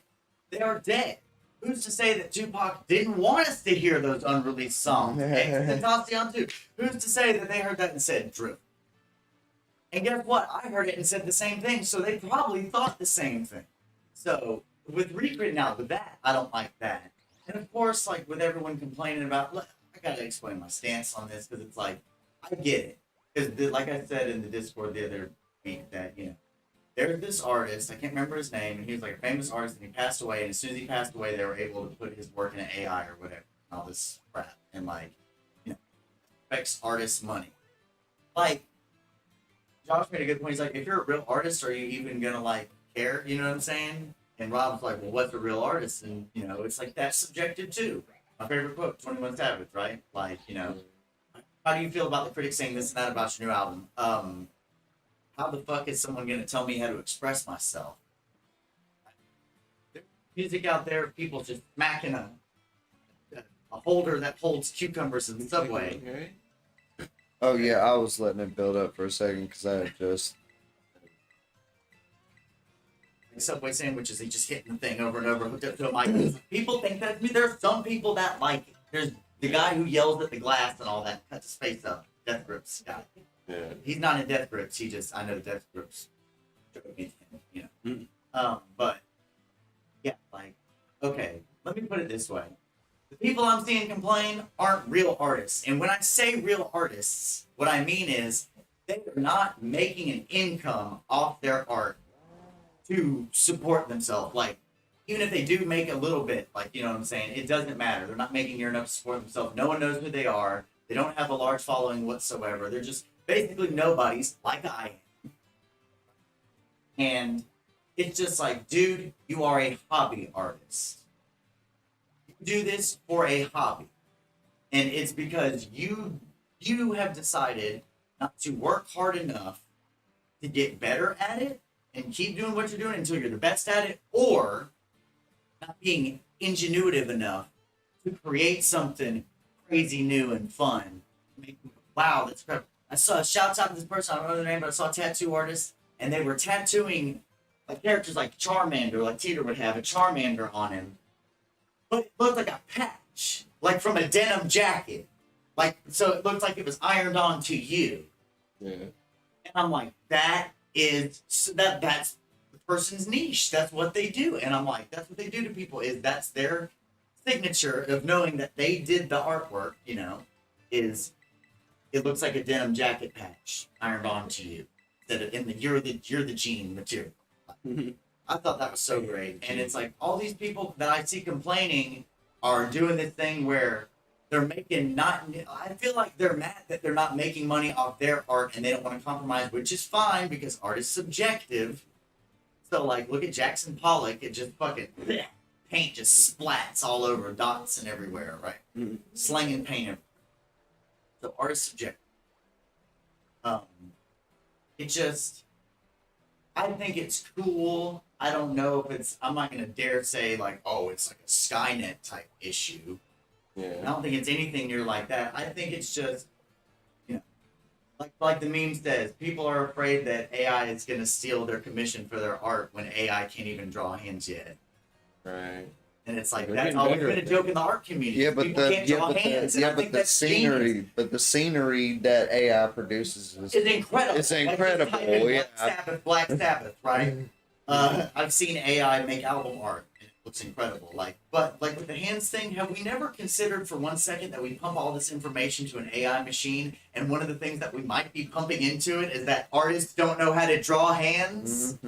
They are dead. Who's to say that Tupac didn't want us to hear those unreleased songs? Tentacion too. Who's to say that they heard that and said Drew? And guess what? I heard it and said the same thing, so they probably thought the same thing. So with Recrit now, with that, I don't like that. And of course, like with everyone complaining about, look, I gotta explain my stance on this because it's like, I get it. Because like I said in the Discord the other week, that there's this artist, I can't remember his name, and he was like a famous artist, and he passed away. And as soon as he passed away, they were able to put his work in an AI or whatever, and all this crap, and like, affects artists' money. Like, Josh made a good point. He's like, if you're a real artist, are you even gonna like care? You know what I'm saying? And Rob's like, well, what's a real artist? And it's like that's subjective too. My favorite quote, 21 Savage, right? Like, how do you feel about the critics saying this and that about your new album? How the fuck is someone gonna tell me how to express myself? There's music out there, people just smacking a holder that holds cucumbers in the subway. Okay. oh yeah, I was letting it build up for a second because I had just Subway sandwiches, he just hitting the thing over and over, hooked up to a mic. People think that. I mean, there's some people that like it. There's the guy who yells at the glass and all that, cuts his face up. Death Grips guy. Yeah. He's not in Death Grips. I know Death Grips. But yeah, like, okay, let me put it this way: the people I'm seeing complain aren't real artists, and when I say real artists, what I mean is they are not making an income off their art to support themselves. Like, even if they do make a little bit, like, you know what I'm saying, it doesn't matter. They're not making near enough to support themselves. No one knows who they are. They don't have a large following whatsoever. They're just basically nobodies, like I am. And it's just like, dude, you are a hobby artist. You do this for a hobby. And it's because you have decided not to work hard enough to get better at it and keep doing what you're doing until you're the best at it, or not being ingenuitive enough to create something crazy, new, and fun. Wow, that's incredible. I saw shouts out to this person. I don't know their name, but I saw a tattoo artist, and they were tattooing like characters like Charmander, like Teeter would have a Charmander on him, but it looked like a patch, like from a denim jacket, like so it looked like it was ironed on to you. Yeah. And I'm like, that's the person's niche. That's what they do. And I'm like, that's what they do to people. Is that's their signature of knowing that they did the artwork. Is it looks like a denim jacket patch ironed onto you. That in the you're the jean material. I thought that was so great. And it's like all these people that I see complaining are doing this thing where they're making not. I feel like they're mad that they're not making money off their art and they don't want to compromise, which is fine because art is subjective. So like, look at Jackson Pollock. It just fucking paint just splats all over, dots and everywhere, right? Slinging paint everywhere. So art is subjective. It just. I think it's cool. I don't know if it's. I'm not gonna dare say like, oh, it's like a Skynet type issue. Yeah. I don't think it's anything near like that. I think it's just, like the meme says, people are afraid that AI is gonna steal their commission for their art when AI can't even draw hands yet. Right. And it's like They're that's getting always better been a at joke in the art community. Yeah, but People can't draw hands. And I think the that's genius. the scenery that AI produces It's incredible. It's Like, just incredible, type in yeah. Black Sabbath, right? I've seen AI make album art. And it looks incredible. But with the hands thing, have we never considered for 1 second that we pump all this information to an AI machine, and one of the things that we might be pumping into it is that artists don't know how to draw hands?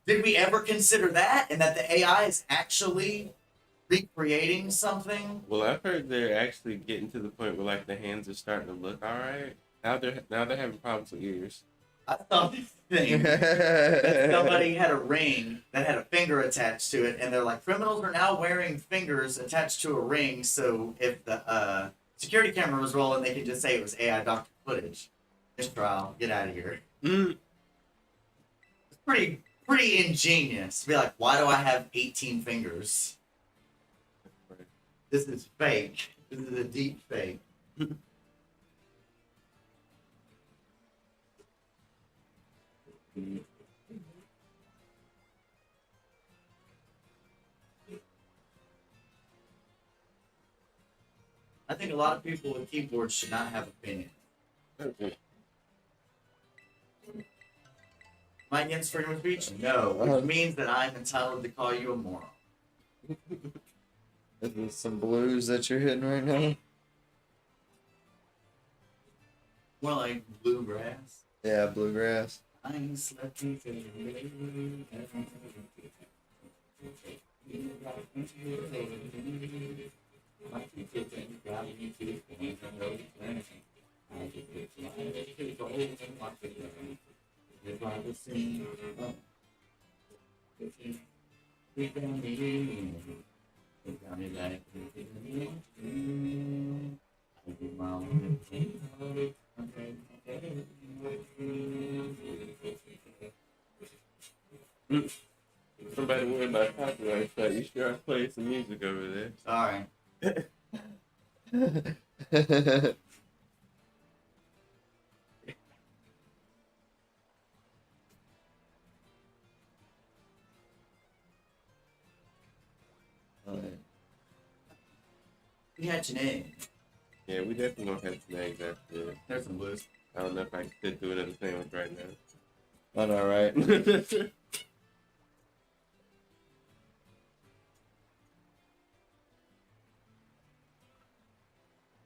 Did we ever consider that, and that the AI is actually recreating something? Well, I've heard they're actually getting to the point where like the hands are starting to look all right. Now they're having problems with ears. I saw this thing that somebody had a ring that had a finger attached to it, and they're like, criminals are now wearing fingers attached to a ring, so if the security camera was rolling, they could just say it was AI doctor footage. Mistrial, get out of here. It's pretty ingenious to be like, why do I have 18 fingers? This is fake. This is a deep fake. I think a lot of people with keyboards should not have opinions. Am I against freedom of speech? No, which means that I'm entitled to call you a moron. Is this some blues that you're hitting right now? More like bluegrass. Yeah, bluegrass. I ain't slept in Somebody worried about copyright strike. You sure I play some music over there? Sorry. We had your name. Yeah, we definitely gonna have some eggs after this. There's some blues. I don't know if I can sit through another sandwich right now. I know, right?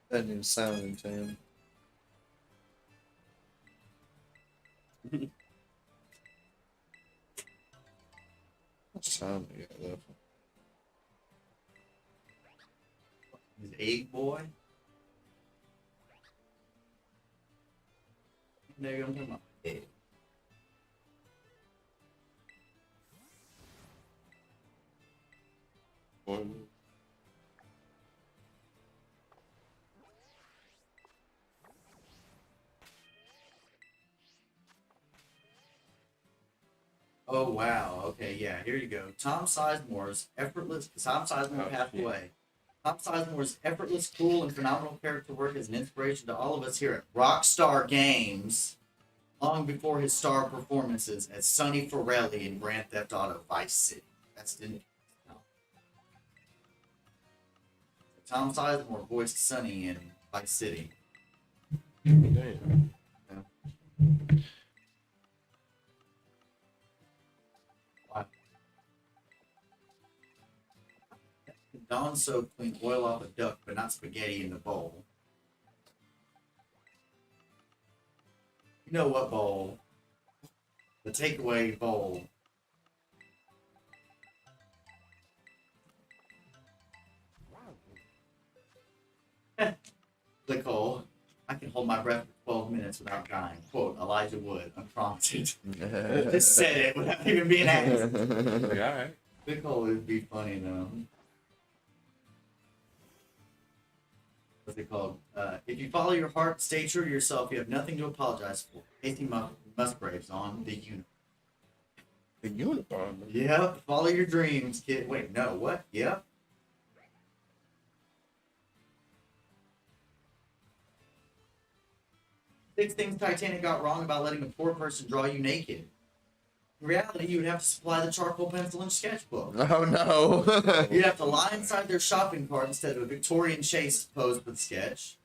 That didn't sound into him. What sound we got left? His egg boy. There you go. Egg. Oh wow. Okay, yeah. Here you go. Tom Sizemore's effortless. Tom Sizemore Oh, Pathway. Tom Sizemore's effortless, cool, and phenomenal character work is an inspiration to all of us here at Rockstar Games, long before his star performances as Sonny Forelli in Grand Theft Auto Vice City. That's didn't. No. Tom Sizemore voiced Sonny in Vice City. Damn. Wow. Dawn soap clean oil off a duck, but not spaghetti in the bowl. You know what bowl? The takeaway bowl. Nicole, I can hold my breath for 12 minutes without dying. Quote, Elijah Wood, unprompted. Just said it without even being asked. Like, all right. Nicole would be funny though. What's it called? If you follow your heart, stay true to yourself, you have nothing to apologize for. Casey Musgraves on the unit. The uniform. Yep, follow your dreams, kid. Wait, no, what? Yep. Six things Titanic got wrong about letting a poor person draw you naked. In reality, you would have to supply the charcoal pencil and sketchbook. Oh no. You'd have to lie inside their shopping cart instead of a Victorian chase posed with sketch.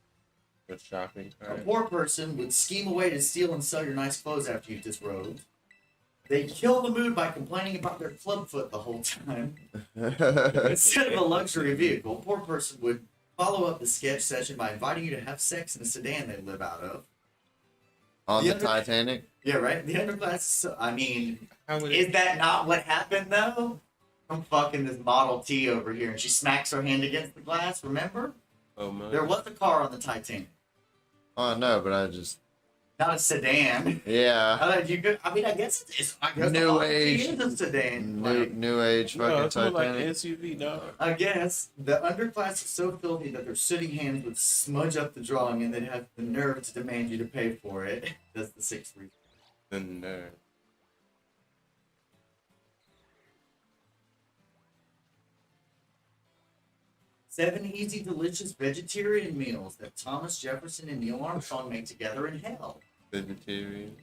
The shopping A cart. poor person would scheme a way to steal and sell your nice clothes after you've disrobed. They kill the mood by complaining about their clubfoot the whole time. Instead of a luxury vehicle, a poor person would follow up the sketch session by inviting you to have sex in a sedan they live out of. On The the other- Titanic? Yeah, right? The underclass, I mean, How would is that not what happened, though? I'm fucking this Model T over here, and she smacks her hand against the glass, remember? Oh, man. There was a car on the Titanic. Oh no, but I just Not a sedan. yeah. I thought you could, I mean, I guess it's I guess New the Model T age. is a sedan. New age fucking No, it's more like Titanic. SUV, dog. I guess the underclass is so filthy that their sooty hands would smudge up the drawing and they'd have the nerve to demand you to pay for it. That's the sixth reason. The nerd. Seven easy, delicious vegetarian meals that Thomas Jefferson and Neil Armstrong made together in hell. Vegetarian.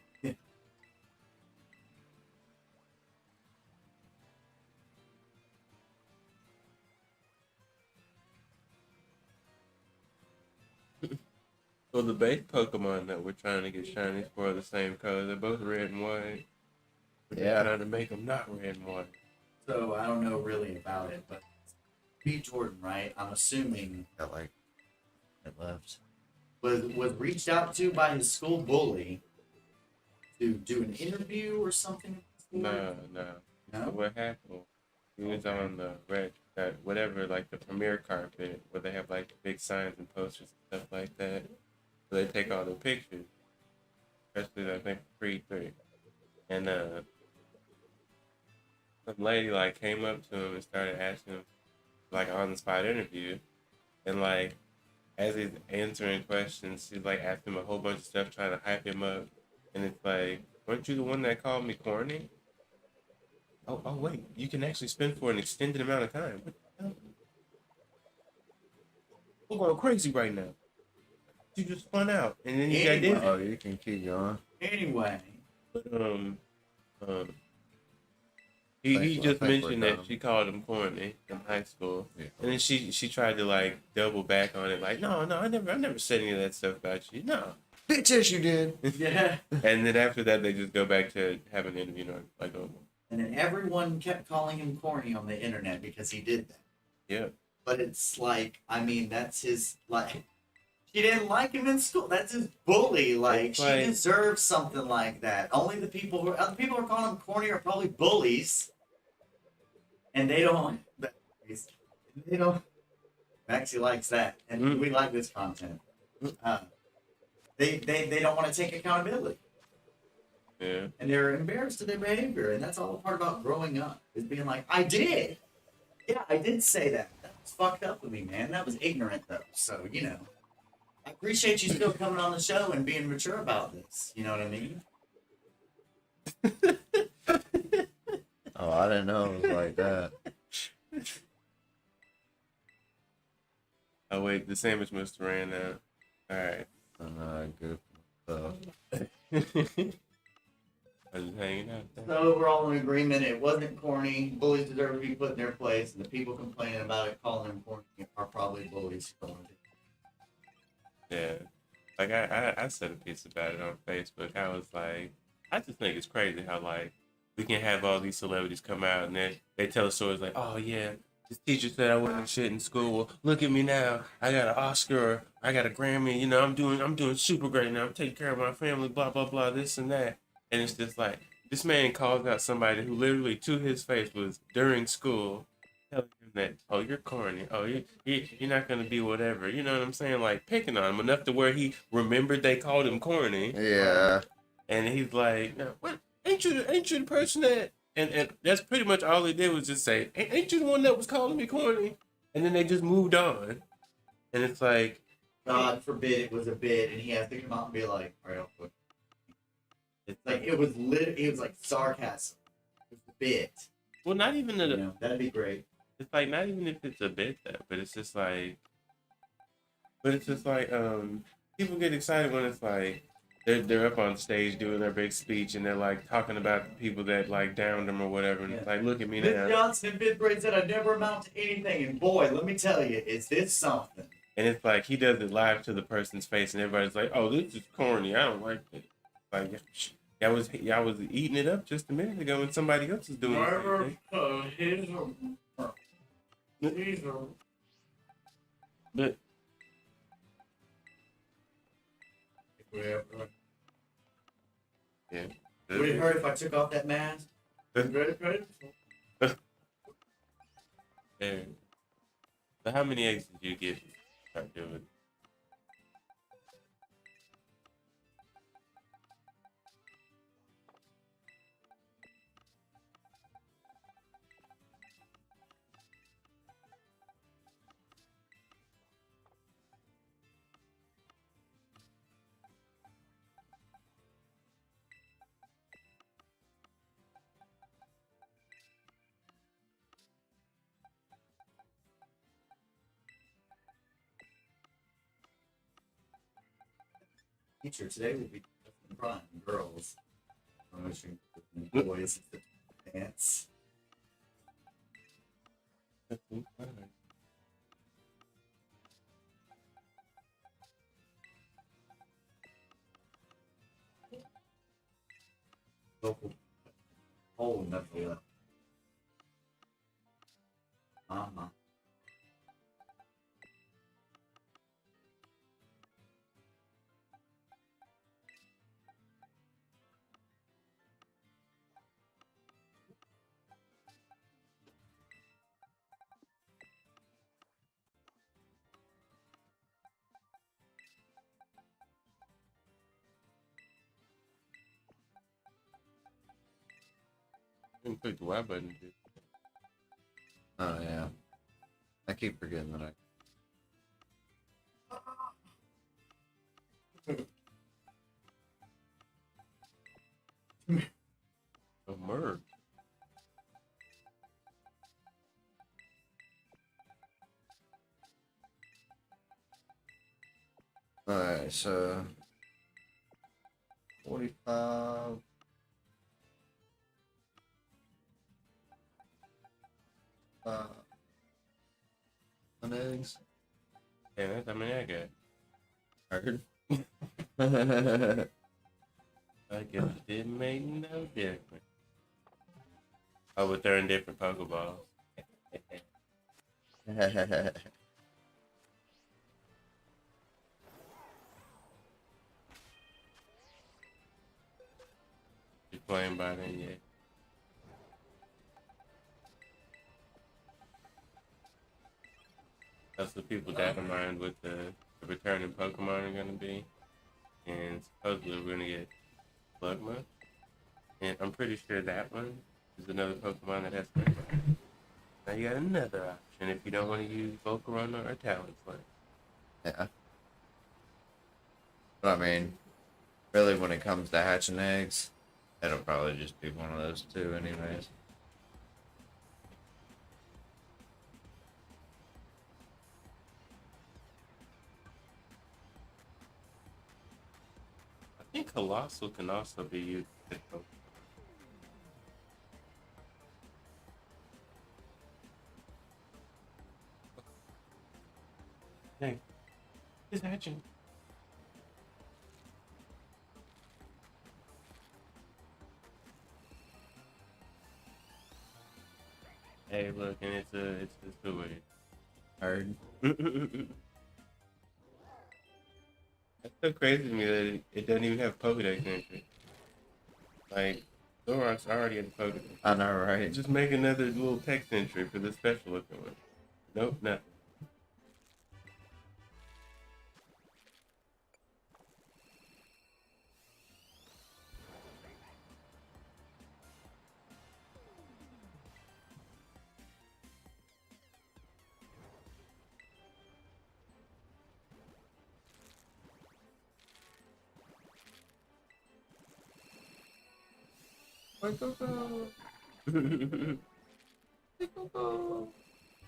So the base Pokemon that we're trying to get shinies for are the same color. They're both red and white. But Yeah. they're trying to make them not red and white. So I don't know really about it, but B. Jordan, right? I'm assuming Got like it left. was reached out to by his school bully to do an interview or something. No. No? So what happened? He was on the red, that whatever, like the premiere carpet, where they have like big signs and posters and stuff like that. So they take all the pictures, especially I think Creed 3. And some lady like came up to him and started asking him like on the spot interview, and like as he's answering questions, she's like asking him a whole bunch of stuff, trying to hype him up, and it's like, weren't you the one that called me corny? Oh wait, you can actually spend for an extended amount of time. What the hell? We're going crazy right now. You just spun out, and then you got Anyway. dizzy. Oh, you can keep going. Anyway, But I he think just we're mentioned that done. she called him corny in high school, Yeah. and then she tried to like double back on it, like no, I never said any of that stuff about you, no. Bitch, yes, you did. yeah. And then after that, they just go back to having an interview, like oh And then everyone kept calling him corny on the internet because he did that. yeah, But it's like, I mean, that's his, like, she didn't like him in school. That's his bully. Like, It's she like- deserves something like that. Only the people who, other people who are calling him corny are probably bullies. And they don't, Maxie likes that. And Mm. we like this content. They don't want to take accountability. yeah. And they're embarrassed of their behavior. And that's all a part about growing up, is being like, I did. Yeah, I did say that. That was fucked up with me, man. That was ignorant, though. So, I appreciate you still coming on the show and being mature about this. You know what I mean? Oh, I didn't know it was like that. Oh wait, the sandwich must have ran out. All right. And good stuff. I was just hanging out there. So we're all in agreement. It wasn't corny. Bullies deserve to be put in their place, and the people complaining about it, calling them corny, are probably bullies. Yeah. Like I said a piece about it on Facebook. I was like, I just think it's crazy how like we can have all these celebrities come out and they tell stories like, oh yeah, this teacher said I wasn't shit in school. Well, look at me now. I got an Oscar or I got a Grammy. You know, I'm doing super great now. I'm taking care of my family. Blah blah blah. This and that. And it's just like this man calls out somebody who literally to his face was during school telling him that, oh, you're corny. Oh, you're not going to be whatever. You know what I'm saying? Like picking on him enough to where he remembered they called him corny. Yeah. And he's like, no, what? Ain't you the person that? And that's pretty much all they did was just say, ain't you the one that was calling me corny? And then they just moved on. And it's like, God forbid it was a bit, and he has to come out and be like, all right, I'll put. It's like it was like sarcasm. It was a bit. well, not even You know, that'd be great. it's like not even if it's a bit though, but it's just like, people get excited when it's like they're up on stage doing their big speech and they're like talking about the people that like downed them or whatever, and it's like, look at me Miss now. Johnson in fifth grade said I'd never amount to anything, and boy, let me tell you, is this something? And it's like he does it live to the person's face, and everybody's like, "Oh, this is corny. I don't like it." Like, y'all was eating it up just a minute ago, and somebody else is doing the same thing. But yeah, Would it hurt if I took off that mask? yeah. So how many eggs did you get? Start doing? Teacher, today will be prime girls. Promotion boys dance. Local whole nothing left. Uh-huh. Didn't click the Y button. Dude. Oh yeah. I keep forgetting that A merge. Alright, so 45. Eggs. Yeah, that's how many I got. Heard. I guess it didn't make no difference. Oh, but they're in different Pokeballs. You playing by then yet? That's the people data mined with the returning Pokemon are gonna be. And supposedly we're gonna get Slugma. And I'm pretty sure that one is another Pokemon that has Sprint. Now you got another option if you don't want to use Volcarona or Talonflame. Yeah. But I mean, really, when it comes to hatching eggs, it'll probably just be one of those two, anyways. think Colossal can also be used as a Pokemon. Dang, he's hatching. Hey, look, and it's a way. Heard. That's so crazy to me that it doesn't even have Pokedex entry. Like, Zoroark's already in the Pokedex. I know, right? Just make another little text entry for the special looking one. Nope, nothing.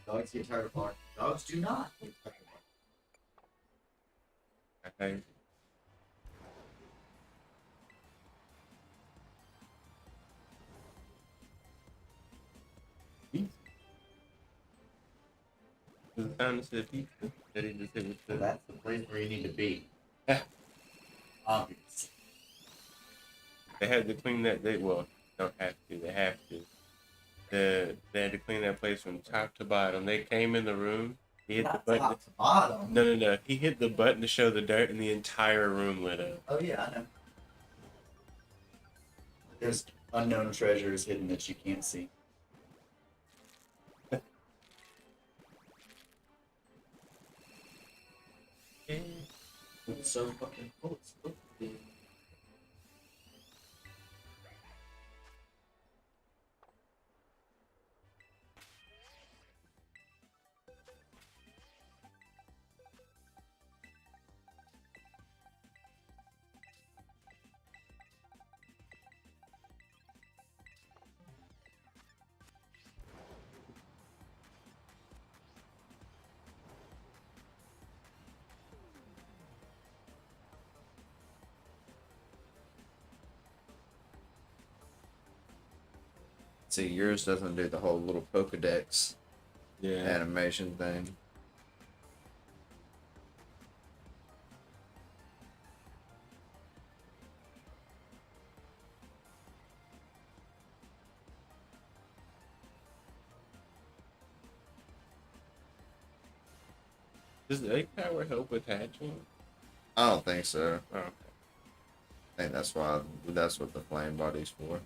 Dogs get tired of barking. Dogs do not get tired of barking. Okay. Pizza. It sounded said pizza. That he just hit with Well, the. that's the place where you need to be. Obvious. They had to clean that. They well, don't have to. They have to. They had to clean that place from top to bottom. They came in the room. He hit the Not button. top to bottom. No. He hit the button to show the dirt, and the entire room lit up. Oh yeah, I know. There's unknown treasures hidden that you can't see. It's so fucking cool. It's supposed to be. See, yours doesn't do the whole little Pokedex Yeah. animation thing. Does the egg power help with hatching? I don't think so. Oh, I think that's what the flame body's for.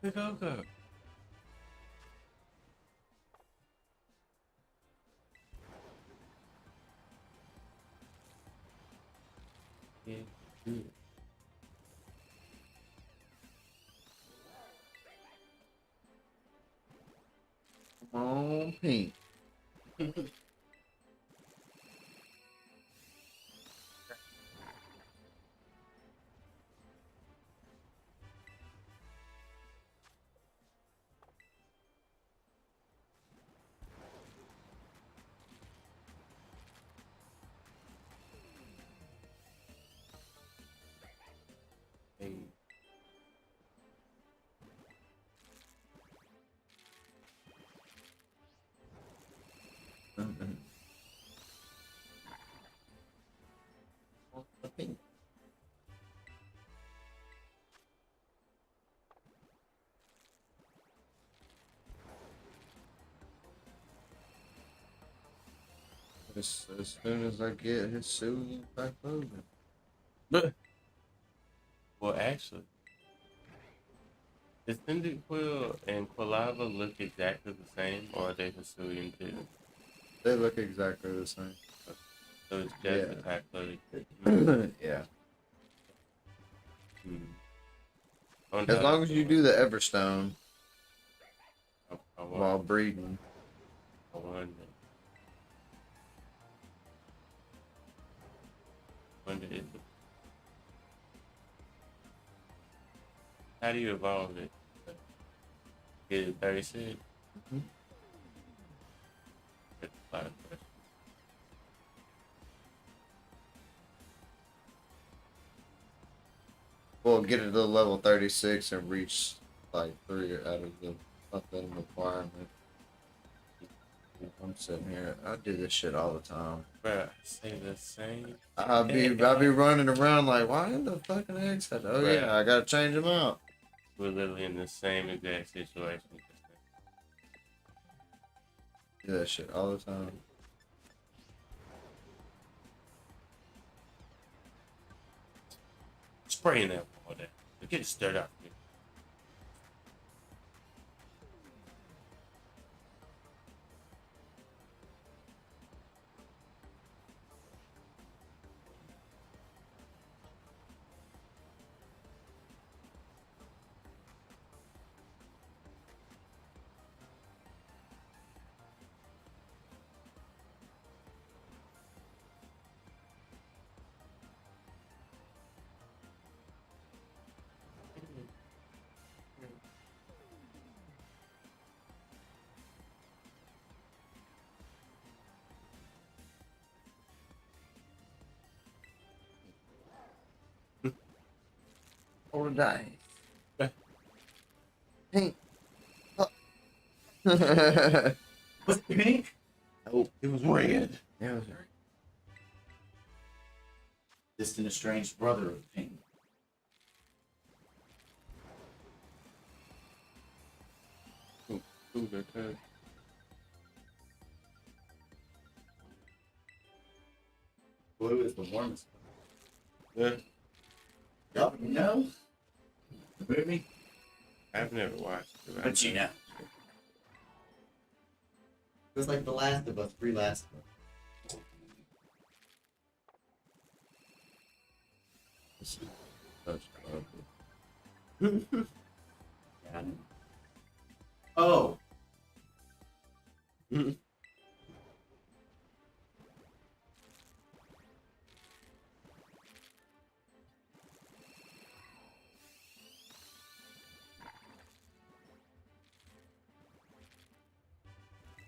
the Go-Go. Yeah. Good. Come on, Pink. Hey. Pink. as soon as I get his suit back open. Well, actually, does Cyndaquil and Quilava look exactly the same, or are they Hisuian too? They look exactly the same. So it's just Yeah. attack loaded. Yeah. Hmm. Oh, As no, long that's as you the do the Everstone one. I while breeding. wonder. Wonder if it, how do you evolve it? Get it 36? Mhm. That's a lot of questions. Well, get it to level 36 and reach like 3 out of the fucking requirement. I'm sitting here. I do this shit all the time. Bruh, I say the same. I'll be running around like, why in the fucking eggs? Oh Right. yeah, I gotta change them out. We're literally in the same exact situation. Do that shit all the time. Spraying that all day. Get it stirred up. Or die. Eh. Pink. Was it pink? Oh, It was red. yeah, it was right. Distant estranged brother of pink. Ooh, they're good. Blue is the warmest. Yeah, Yup, you know? The movie? I've never watched it. But you know. It was like The Last of Us, pre Last of Us. This is such ugly. Yeah. Oh,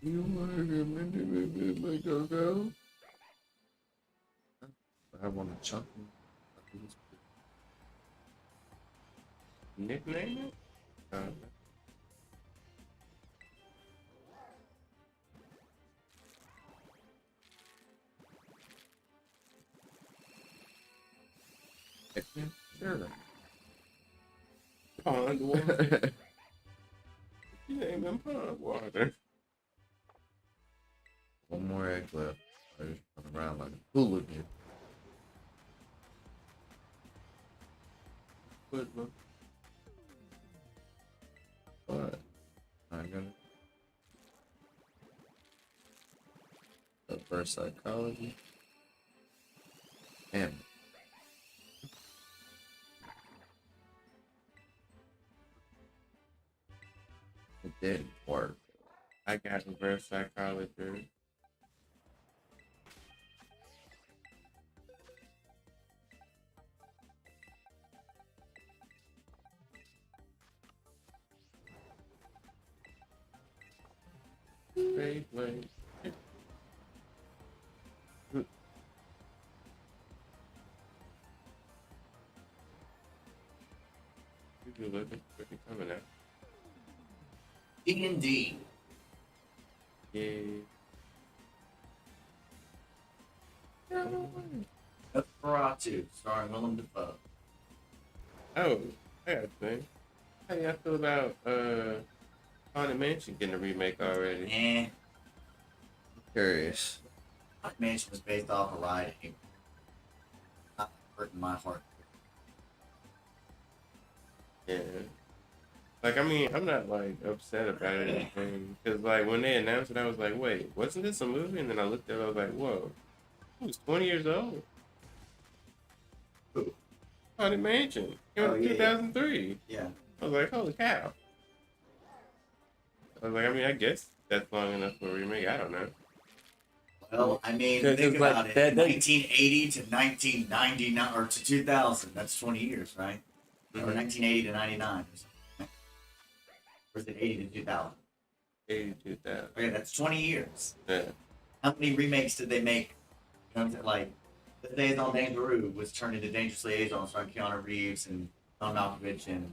You want to make go go? I want to chunk him. Nickname it? Sure. Pond water. You name him pond water. One more egg left. I just run around like a hooligan. Football. But I'm gonna first psychology. Damn. It didn't work. I got reverse psychology. Beyblade. You looking for it coming out. D&D. Yeah. Nosferatu, starring Willem Dafoe. Oh, I got a thing. How y'all feel about Haunted Mansion getting a remake already? Eh. Curious. Haunted Mansion was based off a ride. It not hurting my heart. Yeah. Like, I mean, I'm not like upset about it or anything. Because, like, when they announced it, I was like, wait, wasn't this a movie? And then I looked at it, I was like, whoa, he was 20 years old. Who? Haunted Mansion. Came out Oh, in yeah, yeah. 2003. Yeah. I was like, holy cow. I was like, I mean, I guess that's long enough for a remake. I don't know. Well, I mean, Because think it's like about it. that. 1980 to 1999 or to 2000. That's 20 years, right? Or Mhm. 1980 to 99. Or is it 80 to 2000? 82,000. Okay, that's 20 years. Yeah. How many remakes did they make? You know what I'm saying? Like, The Days on Dangeroo was turned into Dangerous Liaison, starring Keanu Reeves and John Malkovich and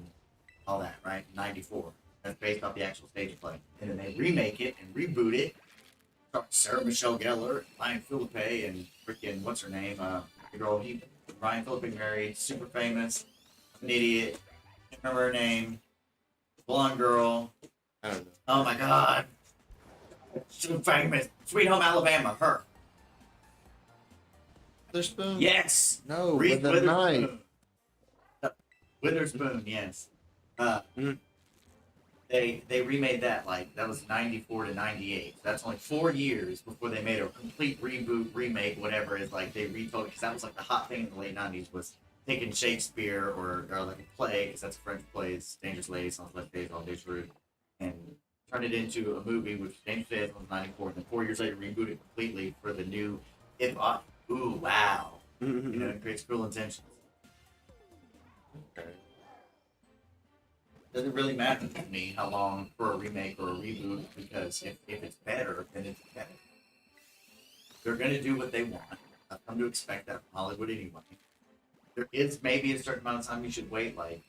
all that, right? 94. That's based off the actual stage play. And then they remake it and reboot it. Starring Sarah Michelle Gellar, Ryan Philippe, and freaking, what's her name? The girl Ryan Philippe married, super famous, an idiot. Can't remember her name. Blonde girl. I don't know. Oh my god. So famous. Sweet Home Alabama, her. Witherspoon? Yes. No, Reese with a knife. Witherspoon. Witherspoon, yes. Mhm. They remade that, like, that was 94 to 98. So that's only 4 years before they made a complete reboot, remake, whatever. It's like they retold it, because that was like the hot thing in the late 90s was taking Shakespeare or like a play, because that's a French play, it's Dangerous Ladies, on Left Days, on Dangerous, and turn it into a movie, which Dangerous Days was 94, and then 4 years later reboot it completely for the new hip hop. Ooh, wow. You know, it creates cruel intentions. Okay. Doesn't really matter to me how long for a remake or a reboot, because if it's better, then it's better. They're gonna do what they want. I've come to expect that from Hollywood anyway. There is maybe a certain amount of time you should wait, like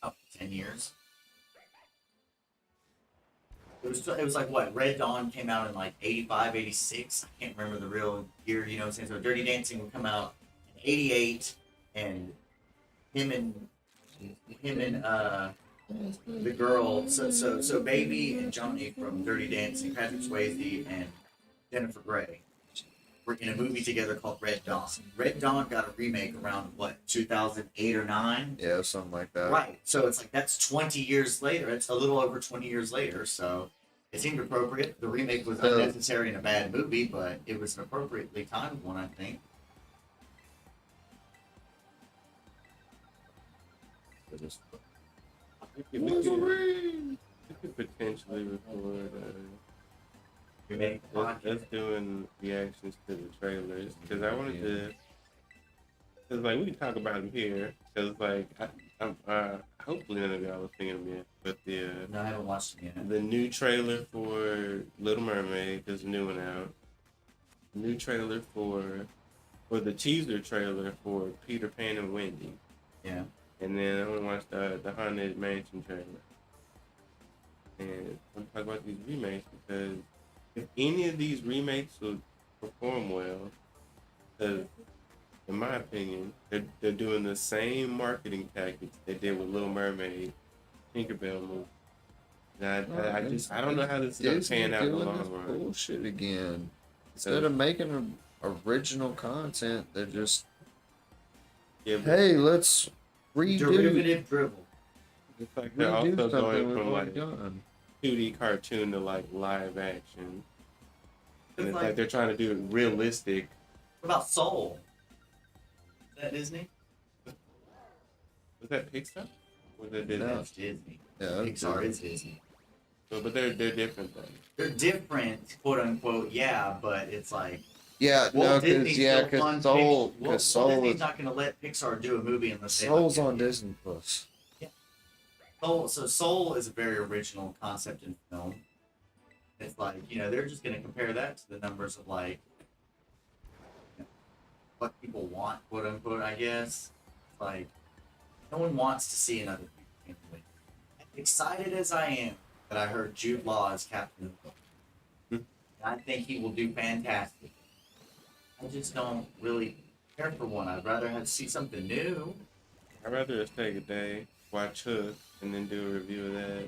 up to 10 years. It was like what, Red Dawn came out in like 85, 86. I can't remember the real year, you know what I'm saying? So Dirty Dancing would come out in 88, and him and the girl, so Baby and Johnny from Dirty Dancing, Patrick Swayze and Jennifer Grey, were in a movie together called Red Dawn. Red Dawn got a remake around what, 2008 or 9? Yeah, something like that. Right. So it's like that's 20 years later. It's a little over 20 years later. So it seemed appropriate. The remake was unnecessary in a bad movie, but it was an appropriately timed one, I think. We could potentially record Remake us podcast. doing reactions to the trailers, because I wanted to, because like we can talk about them here, because like I'm hopefully none of y'all have seen them yet, but No, I haven't watched it yet. the new trailer for Little Mermaid, there's a new one out. New trailer or the teaser trailer for Peter Pan and Wendy. Yeah. And then I want to watch the Haunted Mansion trailer. And I'm talking about these remakes because if any of these remakes will perform well, because in my opinion, they're doing the same marketing tactics they did with Little Mermaid, Tinkerbell movie. And I don't know how this is going to pan out in the doing long this run. bullshit again. Instead of making original content, they're just, Yeah, but hey, let's redo Derivative dribble. it's like they're also something going we've from already like done. 2D cartoon to like live action. And it's like- like they're trying to do it realistic. What about Soul? Is that Disney? Was that Pixar? Or was that Disney? No. That's Disney. Yeah, that's Pixar Disney. is Disney. But they're different though. They're different, quote unquote, yeah, but it's like Yeah, no, Walt because Disney's still because fun Soul, Walt because Soul Disney's is not going to let Pixar do a movie unless they Soul's like it. on Disney Plus. Soul is a very original concept in film. It's like, you know, they're just going to compare that to the numbers of like you know, what people want, quote unquote, I guess. It's like no one wants to see another Peter Pan movie. Excited as I am that I heard Jude Law as Captain Hook. I think he will do fantastic. I just don't really care for one. I'd rather see something new. I'd rather just take a day, watch Hook, and then do a review of that.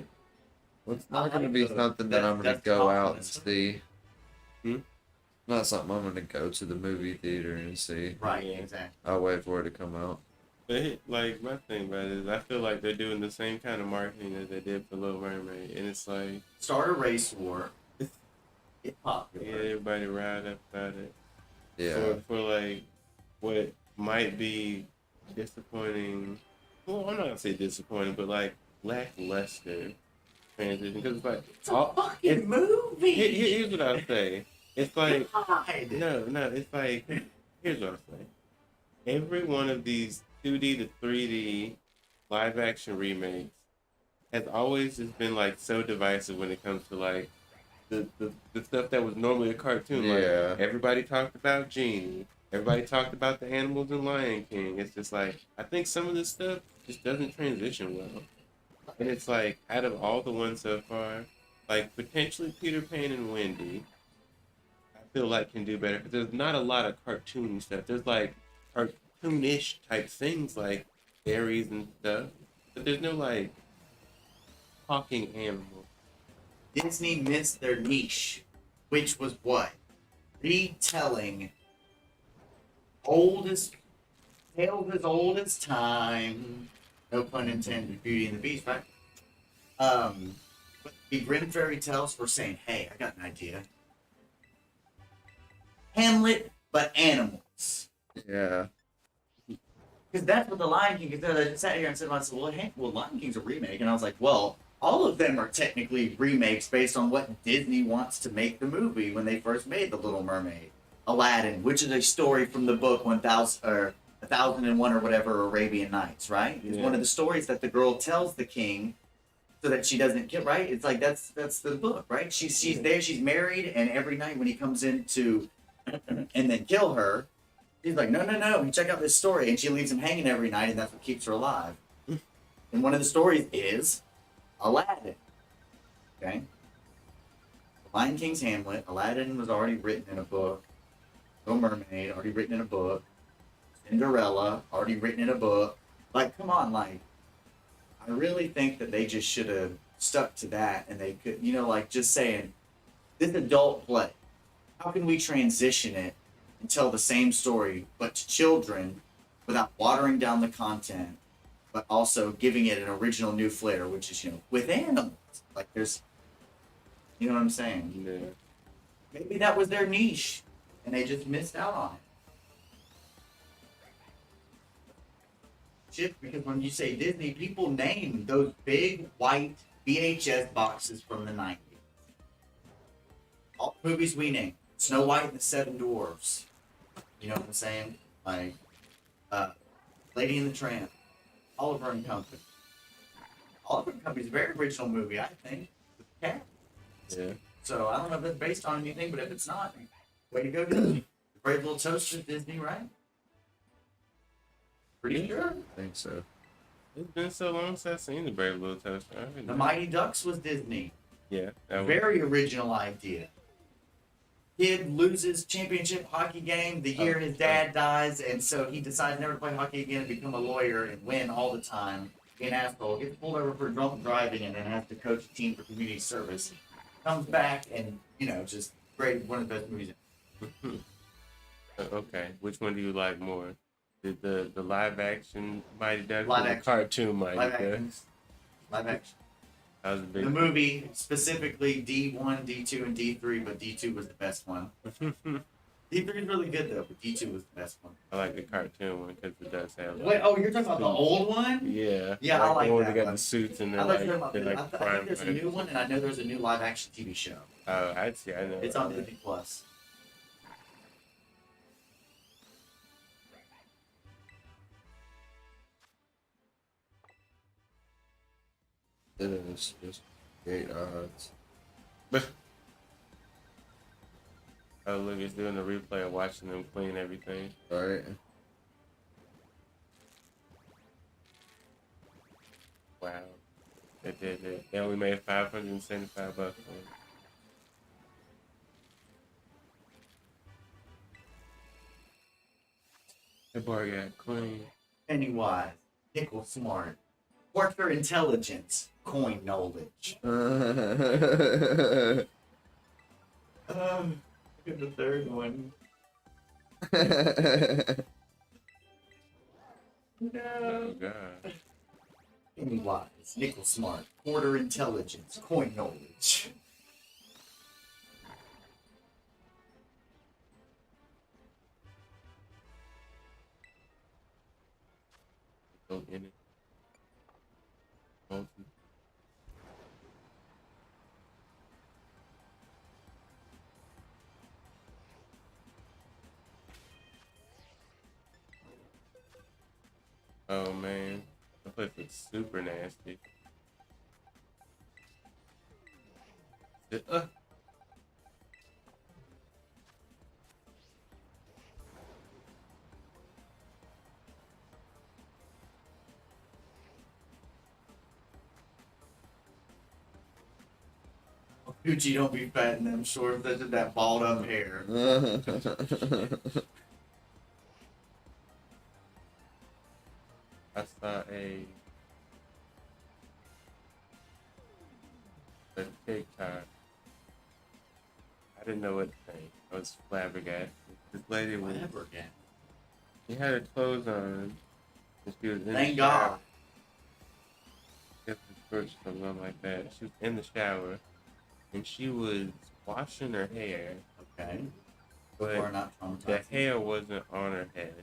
Well, it's I not going to like be the- something that I'm going to that's go out and confidence. see. Hmm? Not something I'm gonna go to the movie theater and see. Right, Yeah. exactly. I'll wait for it to come out. But like my thing about it is, I feel like they're doing the same kind of marketing that they did for Little Mermaid, and it's like, Start a race war. Get yeah, popular. everybody riled up about it. Yeah. For like what might be disappointing. Well, I'm not gonna say disappointing, but like lackluster transition because it's like It's a fucking movie. here's what I'll say. It's like God. no, it's like here's what I'll say. Every one of these 2D to 3D live action remakes has always just been like so divisive when it comes to like the stuff that was normally a cartoon. Yeah. Like everybody talked about Genie. Everybody talked about the animals in Lion King. It's just like I think some of this stuff just doesn't transition well. And it's like out of all the ones so far, like potentially Peter Pan and Wendy, I feel like can do better because there's not a lot of cartoon stuff. There's like cartoonish type things like fairies and stuff, but there's no like talking animals. Disney missed their niche, which was what? Retelling oldest tales as old as time. No pun intended. Beauty and the Beast, right? But the Grimm fairy tales were saying, "Hey, I got an idea. Hamlet, but animals." Yeah. Because that's what the Lion King. Because I sat here and said to myself, "Well, hey, well, Lion King's a remake," and I was like, "Well, all of them are technically remakes based on what Disney wants to make the movie when they first made The Little Mermaid, Aladdin, which is a story from the book 1000 or 1001 or whatever Arabian Nights, right? It's one of the stories that the girl tells the king so that she doesn't get right. It's like that's the book, right? She's there, she's married, and every night when he comes in to and then kill her, he's like, no, check out this story, and she leaves him hanging every night, and that's what keeps her alive. And one of the stories is Aladdin. Okay? Lion King's Hamlet. Aladdin was already written in a book. Little Mermaid, already written in a book. Cinderella, already written in a book. Like, come on, like, I really think that they just should have stuck to that, and they could, like just saying, this adult play, how can we transition it and tell the same story, but to children without watering down the content, but also giving it an original new flair, which is, with animals. Like there's, you know what I'm saying? Yeah. Maybe that was their niche, and they just missed out on it. Shit, because when you say Disney, people name those big white VHS boxes from the 90s. All the movies we name. Snow White and the Seven Dwarfs. You know what I'm saying? Like, Lady and the Tramp. Oliver and Company. Oliver and Company is a very original movie, I think. With the cat. Yeah. So I don't know if it's based on anything, but if it's not, way to go, Disney. The Brave Little Toaster is Disney, right? Pretty sure. I think so. It's been so long since I've seen the Brave Little Toaster. The Mighty Ducks was Disney. Yeah. That was, Very original idea. Kid loses championship hockey game the year his dad dies, and so he decides never to play hockey again and become a lawyer and win all the time. Be an asshole. Gets pulled over for drunk driving and then has to coach a team for community service. Comes back and, just great. One of the best movies. okay. Which one do you like more? The live action Mighty Ducks Live or the action. cartoon Mighty Live Ducks? action. Live action. That was a big The movie, specifically D1, D2, and D3, but D2 was the best one. D3 is really good though, but D2 was the best one. I like the cartoon one because it does have. Wait, oh, you're talking about the old one? Yeah. Yeah, I like the one that they got one. the suits and I they're thought like, you were talking they're about like I think prime there's a new one, and I know there's a new live action TV show. Oh, I'd see. I know. It's on Disney Plus. It is just great odds. Oh, look, it's doing a replay of watching them clean everything. Right? Wow. They did it. They only made $575 for it. That boy got clean. Pennywise, Nickel Smart, Worker Intelligence, Coin Knowledge. The third one. Oh No. god. Penny wise, nickel smart, quarter intelligence, coin knowledge. Go in it. Multi- Oh man. The place looks super nasty. Uh, Gucci, don't be fat in them shorts. That's just that balled up hair. I saw a TikTok. I didn't know what to think. I was flabbergasted. This lady was Whatever, again. she had her clothes on and she was in Thank the shower. God. Guess the church or something like that. She was in the shower and she was washing her hair, Okay. but Or not the traumatizing. hair wasn't on her head.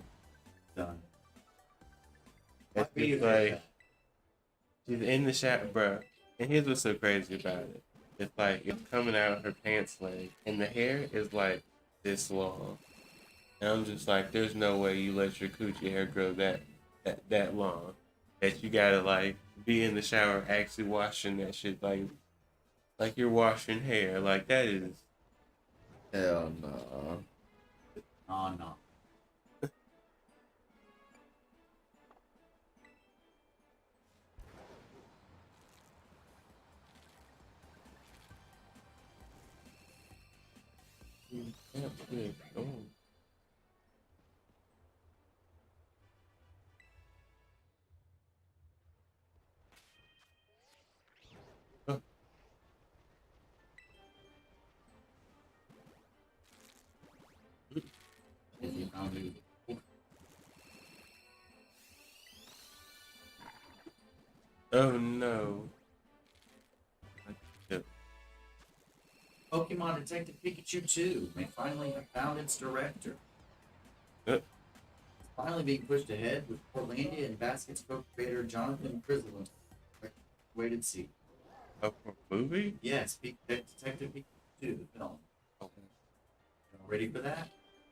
Done. It's Might be just okay. like she's in the shower, bro. And here's what's so crazy about it. It's like it's coming out her pants leg, and the hair is like this long. And I'm just like, there's no way you let your coochie hair grow that long. That you gotta like be in the shower actually washing that shit like you're washing hair. Like that is Hell no. Oh, no. yeah, good. Oh. Oh, If you found it. oh no. Pokemon Detective Pikachu 2 may finally have found its director. Uh, It's finally being pushed ahead with Portlandia and Basket's co-creator Jonathan Chrysalis. Waited see. oh, for a movie? Yes, Detective Pikachu 2, the film. Oh, Y'all ready for that?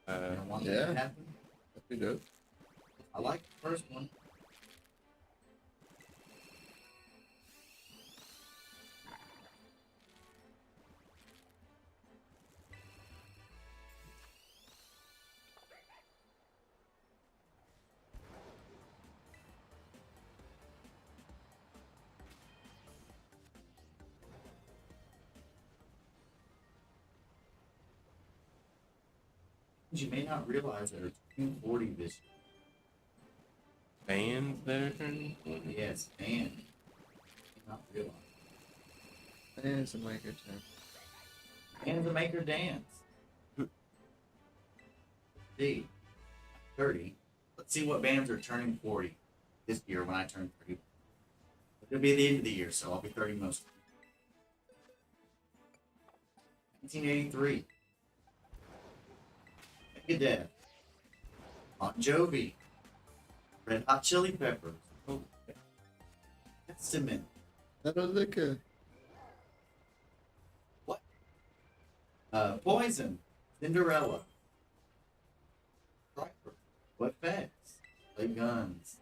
You don't want that yeah. to happen? That'd be dope. I like the first one. You may not realize that it's 240 this fans that are turning? year. Yes, man. You may not realize. It's a maker time. And the Maker Dance. See, 30. Let's see what bands are turning 40 this year when I turn 30. It'll be at the end of the year, so I'll be 30 most. 1983. Megadeth. Bon Jovi. Red Hot Chili Peppers. Oh, Testament. Metallica. What? Poison. Cinderella. Striper. What facts? Play Guns.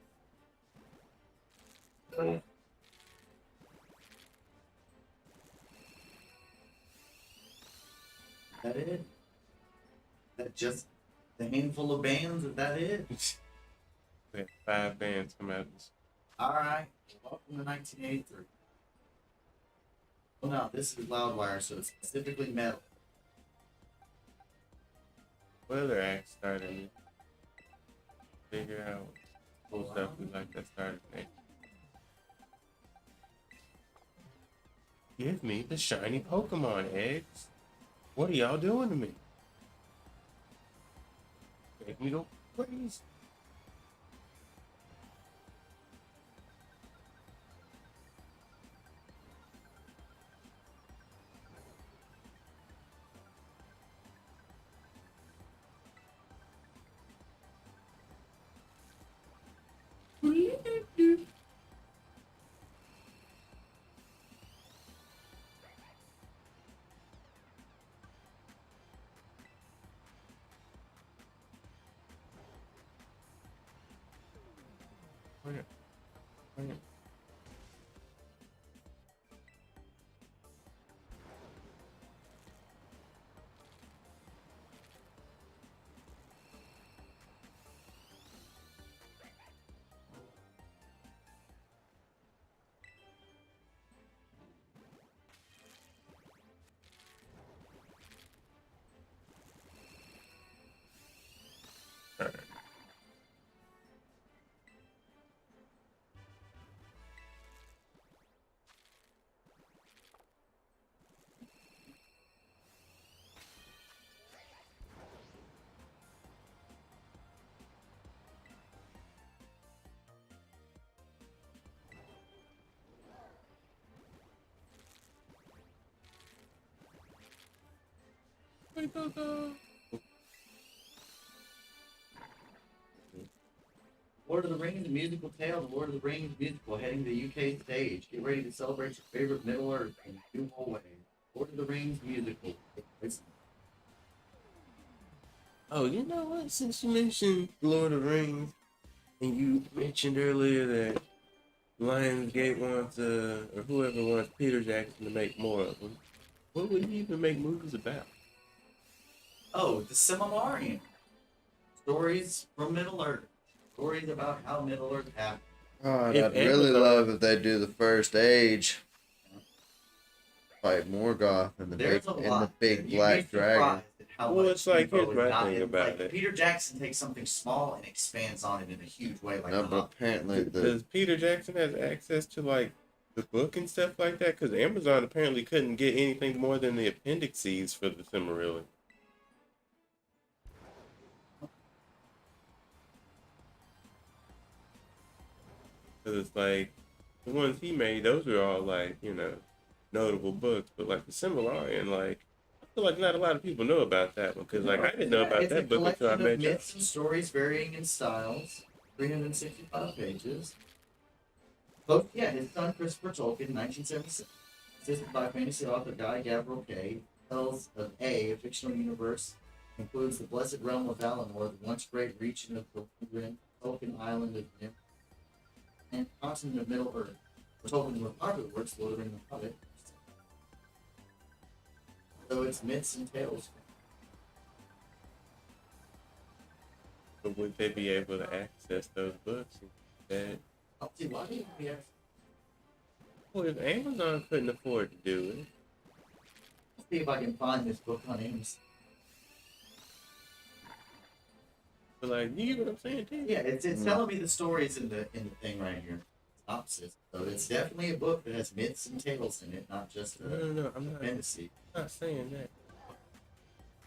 That it? That just the handful of bands? Is that it? we had 5 bands come out this. Alright. Welcome to 1983. Well, no, this is Loudwire, so it's specifically metal. What other acts started it? Figure out what cool stuff we like that started it. Give me the shiny Pokemon eggs. What are y'all doing to me? Make me go crazy. Lord of the Rings, the musical tale, the Lord of the Rings musical heading to the UK stage. Get ready to celebrate your favorite Middle Earth in a new way. Lord of the Rings musical. Oh, you know what? Since you mentioned Lord of the Rings, and you mentioned earlier that Lionsgate wants, or whoever wants Peter Jackson to make more of them, what would he even make movies about? Oh, the Silmarillion. Stories from Middle Earth. Stories about how Middle Earth happened. God, If I'd really Amazon- love if they do the first age. Fight Morgoth and There's a lot. the big You'd black be dragon. surprised at how Well, much it's like, info here's is my not thing in- about like, it. Peter Jackson takes something small and expands on it in a huge way. Like No, the but Hobbit. apparently Does Peter Jackson has access to like the book and stuff like that? Because Amazon apparently couldn't get anything more than the appendices for the Silmarillion. Because it's like the ones he made, those were all like, notable books. But like the Silmarillion, like I feel like not a lot of people know about that one. Because like I didn't know about It's that a book until I collection met of you. myths and stories varying in styles. 365 pages. Both, yeah, his son Christopher Tolkien, 1976, assisted by fantasy author Guy Gavriel Kay, tells of a fictional universe includes the blessed realm of Valinor, the once great region of the Tolkien Island of Nim, and continent of Middle Earth. For Tolkien were popular works, Lord of the Rings and Hobbit. So it's myths and tales. But would they be able to access those books instead? I'll see why do you have Well, if Amazon couldn't afford to do it, see if I can find this book on Amazon. but like, you get what I'm saying, too? Yeah, it's telling me the stories in the thing right here. Synopsis. So it's definitely a book that has myths and tales in it, not just No, I'm not. fantasy. Not saying that.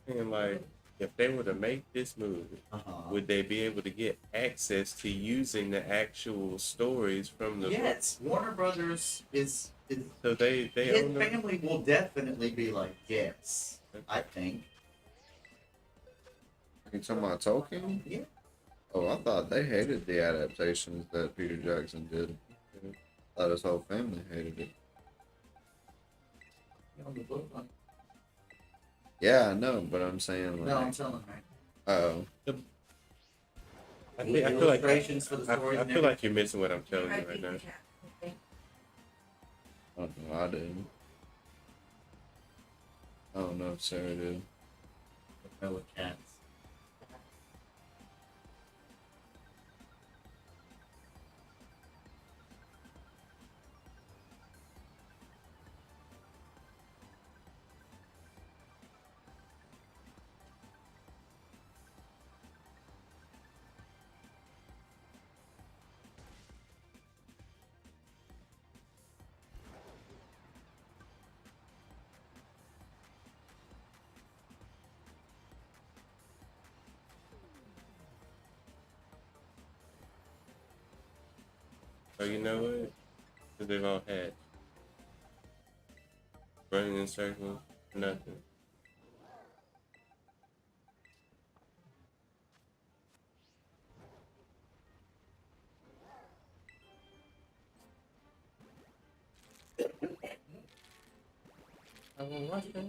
I'm saying like, if they were to make this movie, would they be able to get access to using the actual stories from the book? Yes, Warner Brothers is So they his own them? family will definitely be like, yes, I think. You talking about Tolkien? Yeah. Oh, I thought they hated the adaptations that Peter Jackson did. I thought his whole family hated it. On the book one. Yeah, I know, but I'm saying like, No, I'm telling her. oh, I feel like Illustrations for the I stories. feel like you're missing what I'm telling you right now. I don't know, I didn't. I don't know if Sarah did. With cats. Oh, you know what? Because they've all had running in circles, nothing. I won't watch that.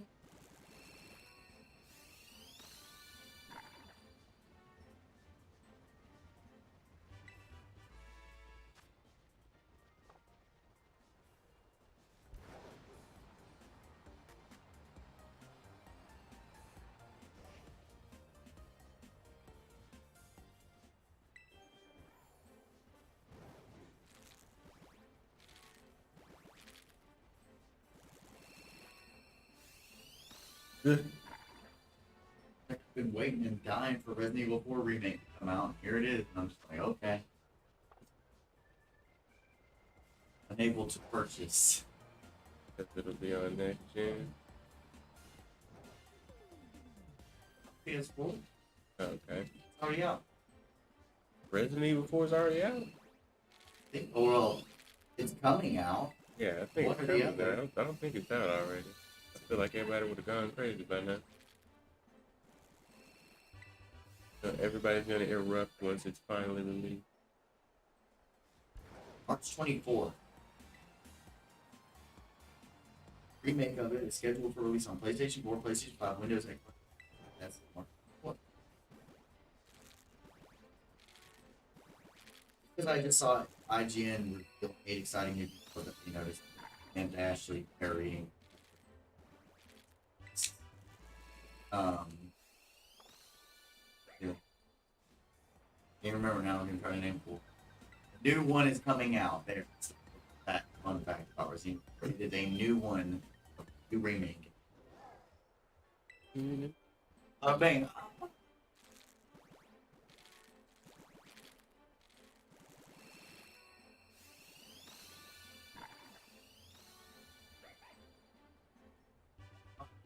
I've been waiting and dying for Resident Evil 4 remake to come out. Here it is, and I'm just like, okay. Unable to purchase. Because it'll be on next gen. PS4? Okay. It's already out. Resident Evil 4 is already out? Well, it's coming out. Yeah, I think One it's or the coming other. out. I don't think it's out already. I feel like everybody would have gone crazy by now. Everybody's gonna erupt once it's finally released. March 24th. Remake of it is scheduled for release on PlayStation 4, PlayStation 5, Windows, Xbox. That's March 24th. Because I just saw IGN reveal 8 exciting new people that they noticed. And Ashley carrying. Yeah. Can't remember now. I'm gonna try to name for. The new one is coming out. There's that fun fact about Resident Evil. It is a new one, a new remake. Bang.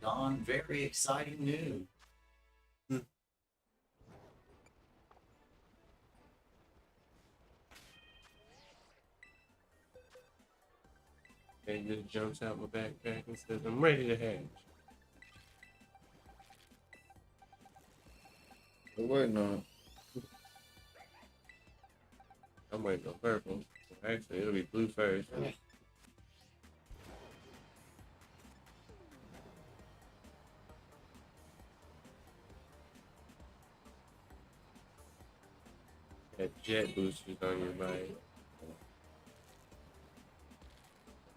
Don, very exciting news. And just jumps out my backpack and says, I'm ready to hatch. We're waiting on it. I'm waiting on purple. Actually, it'll be blue first. Got jet boosters on your bike.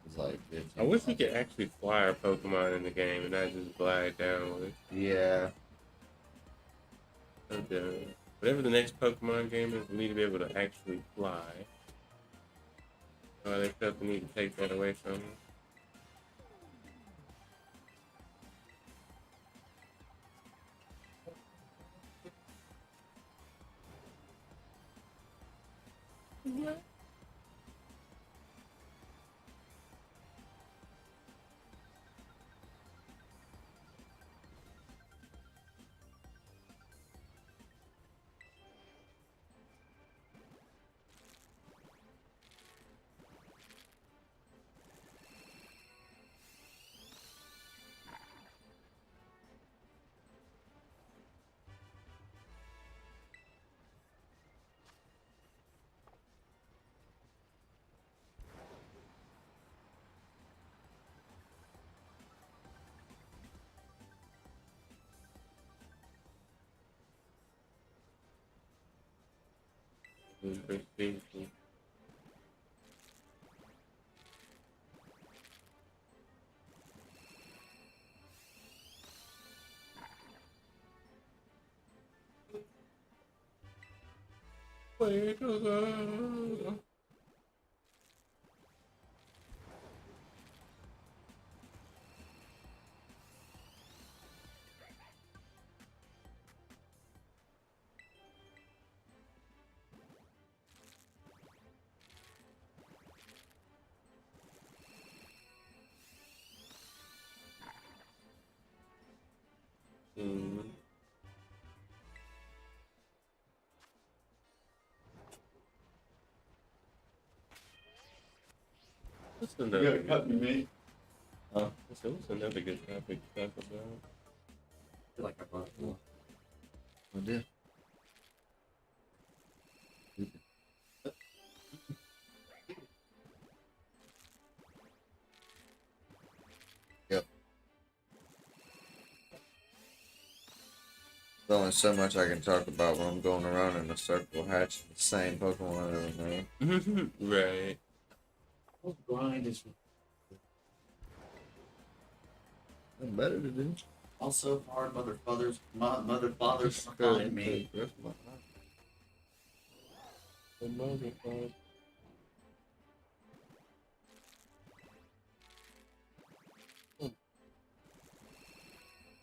It's like 15 I wish we bucks. could actually fly our Pokemon in the game and not just glide down with it. Yeah. So dumb. Whatever the next Pokemon game is, we need to be able to actually fly. Oh, they felt the need to take that away from us. It was pretty peaceful. Where to go? Mm. What's You another gotta good cut me, mate. what's another good topic to talk about? I feel like I brought it up. Oh, dear. Yep. There's only so much I can talk about when I'm going around in a circle hatching the same Pokemon every day. Right. What grind is Nothing better to do. also hard, mother fathers behind me. That's my the mother father.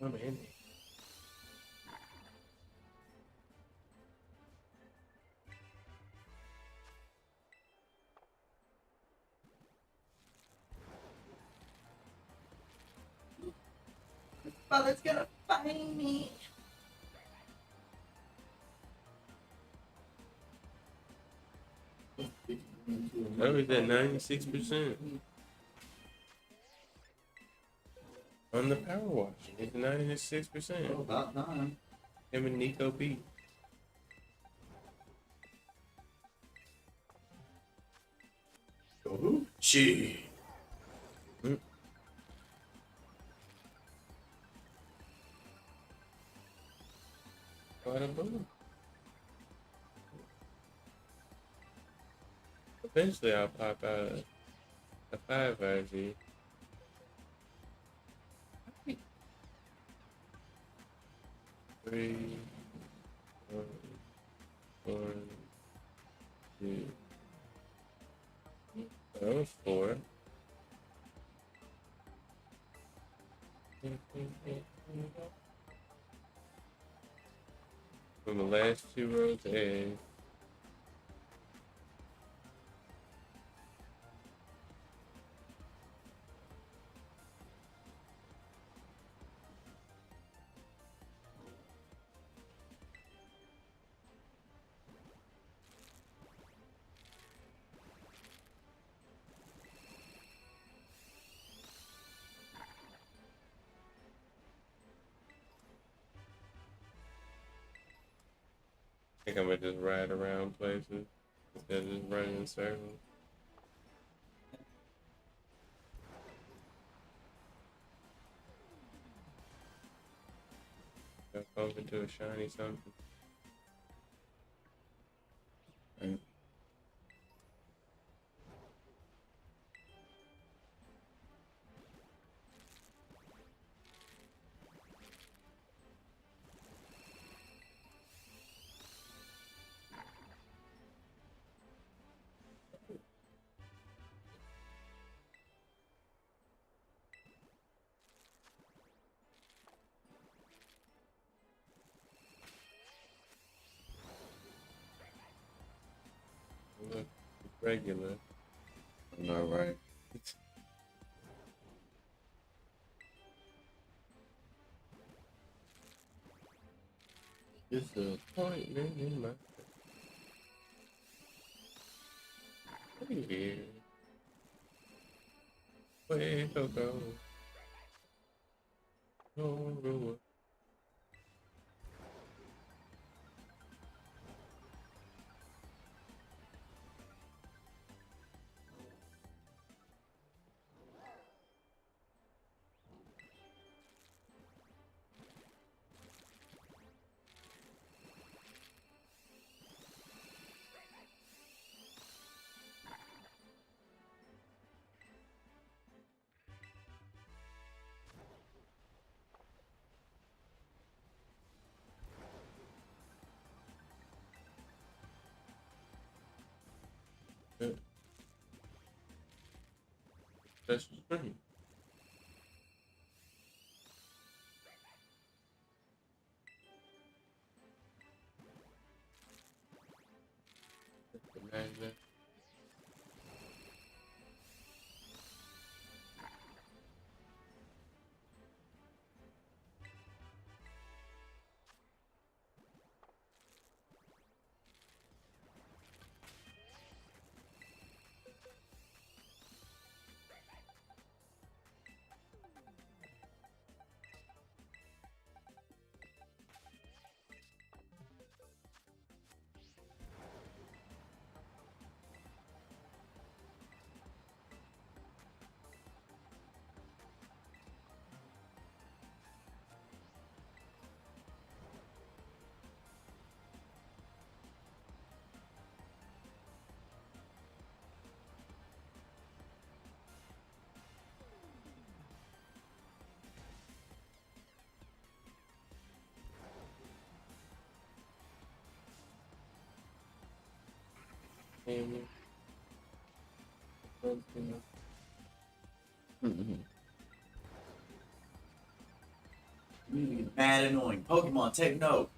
I'm in it. Father's gonna find me. I was at 96%. On the power wash. It's 96%. Oh, about time. Him and Nico beat. Go who? She. Bada boom. Eventually I'll pop out a 5 IV. Three, one, two. That was 4. From the last 2 rows to A. I think I'm gonna just ride around places instead of just running in circles. Go bump into a shiny something. Right. Look, it's regular. I know, right? Disappointment in my here. Way to go. Zorua. Good. Special spring. Imagine. game. Music is mad annoying. Pokemon, take note.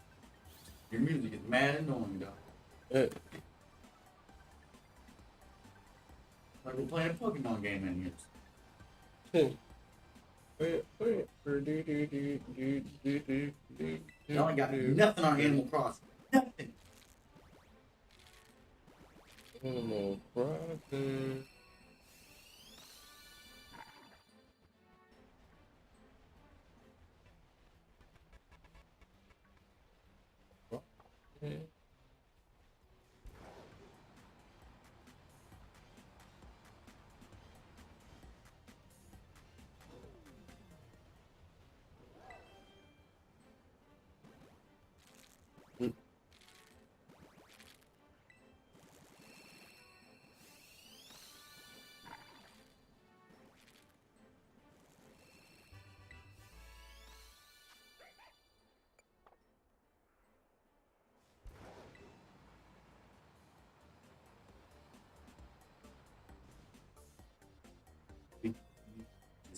Your music is mad annoying, dog. Like we're playing a Pokemon game in here. Y'all ain't got nothing on Animal Crossing. Nothing. Animal Crossing.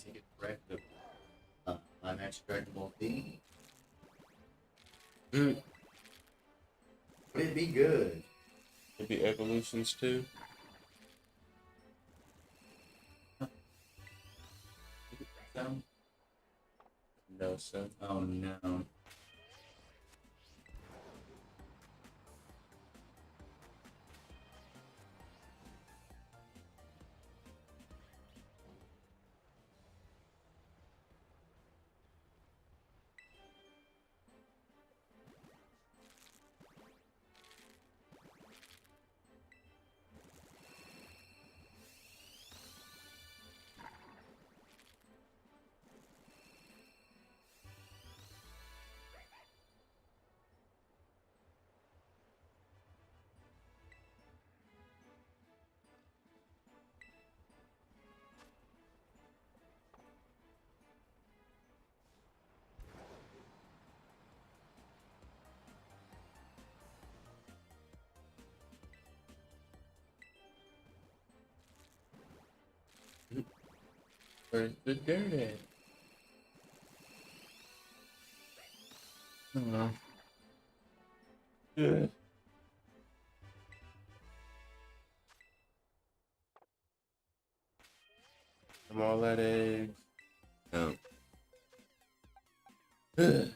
Take it correct. Live action Dragon Ball Z. Would it be good? Maybe Evolutions too. Sound? No, son. Oh no. Where's the dirt at? I don't know. Good. I'm all that eggs. No. The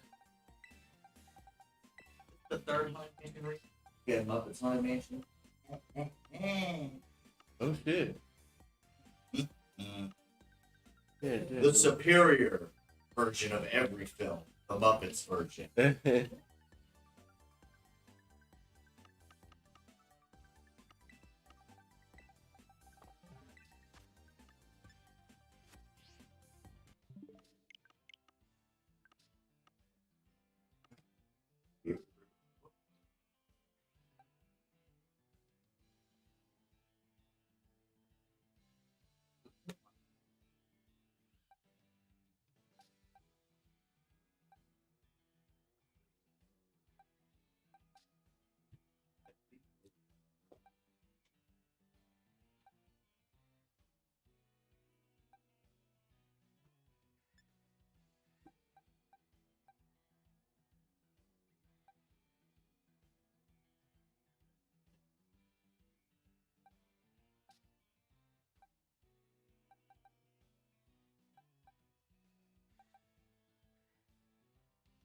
third Haunted Mansion recently? Yeah, Muppets Haunted Mansion. Oh shit. Yeah, The superior version of every film. The Muppets version.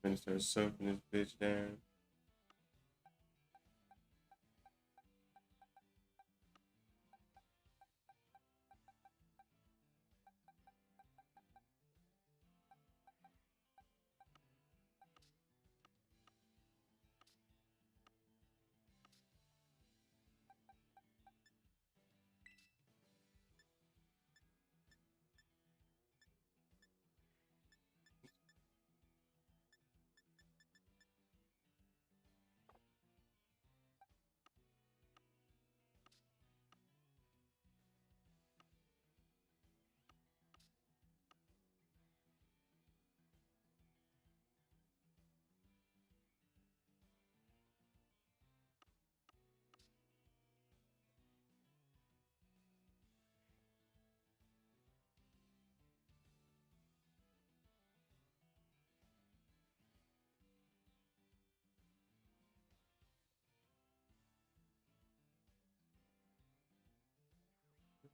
Gonna start soaking this bitch down.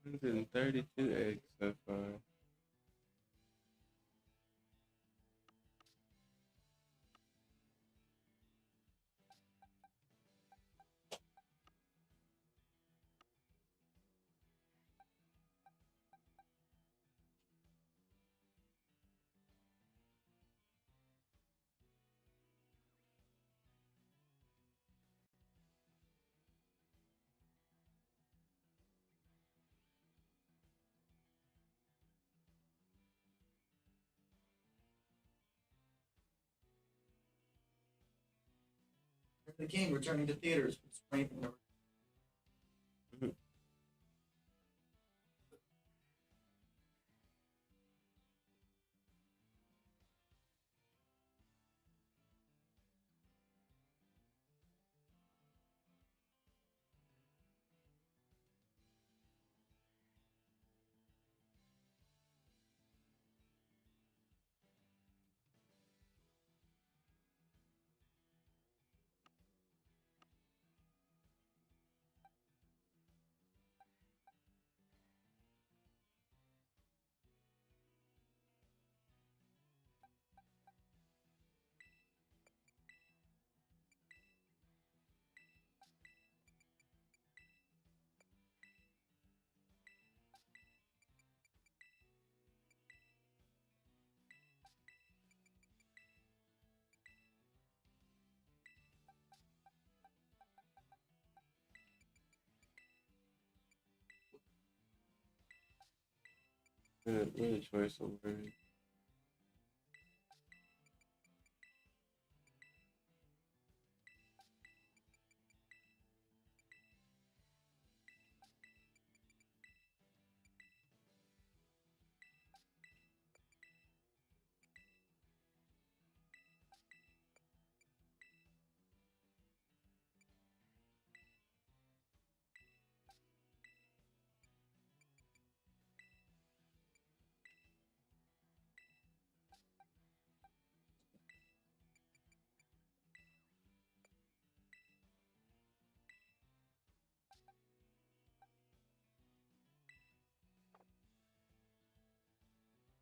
132 eggs so far. The King returning to theaters. Good choice of word.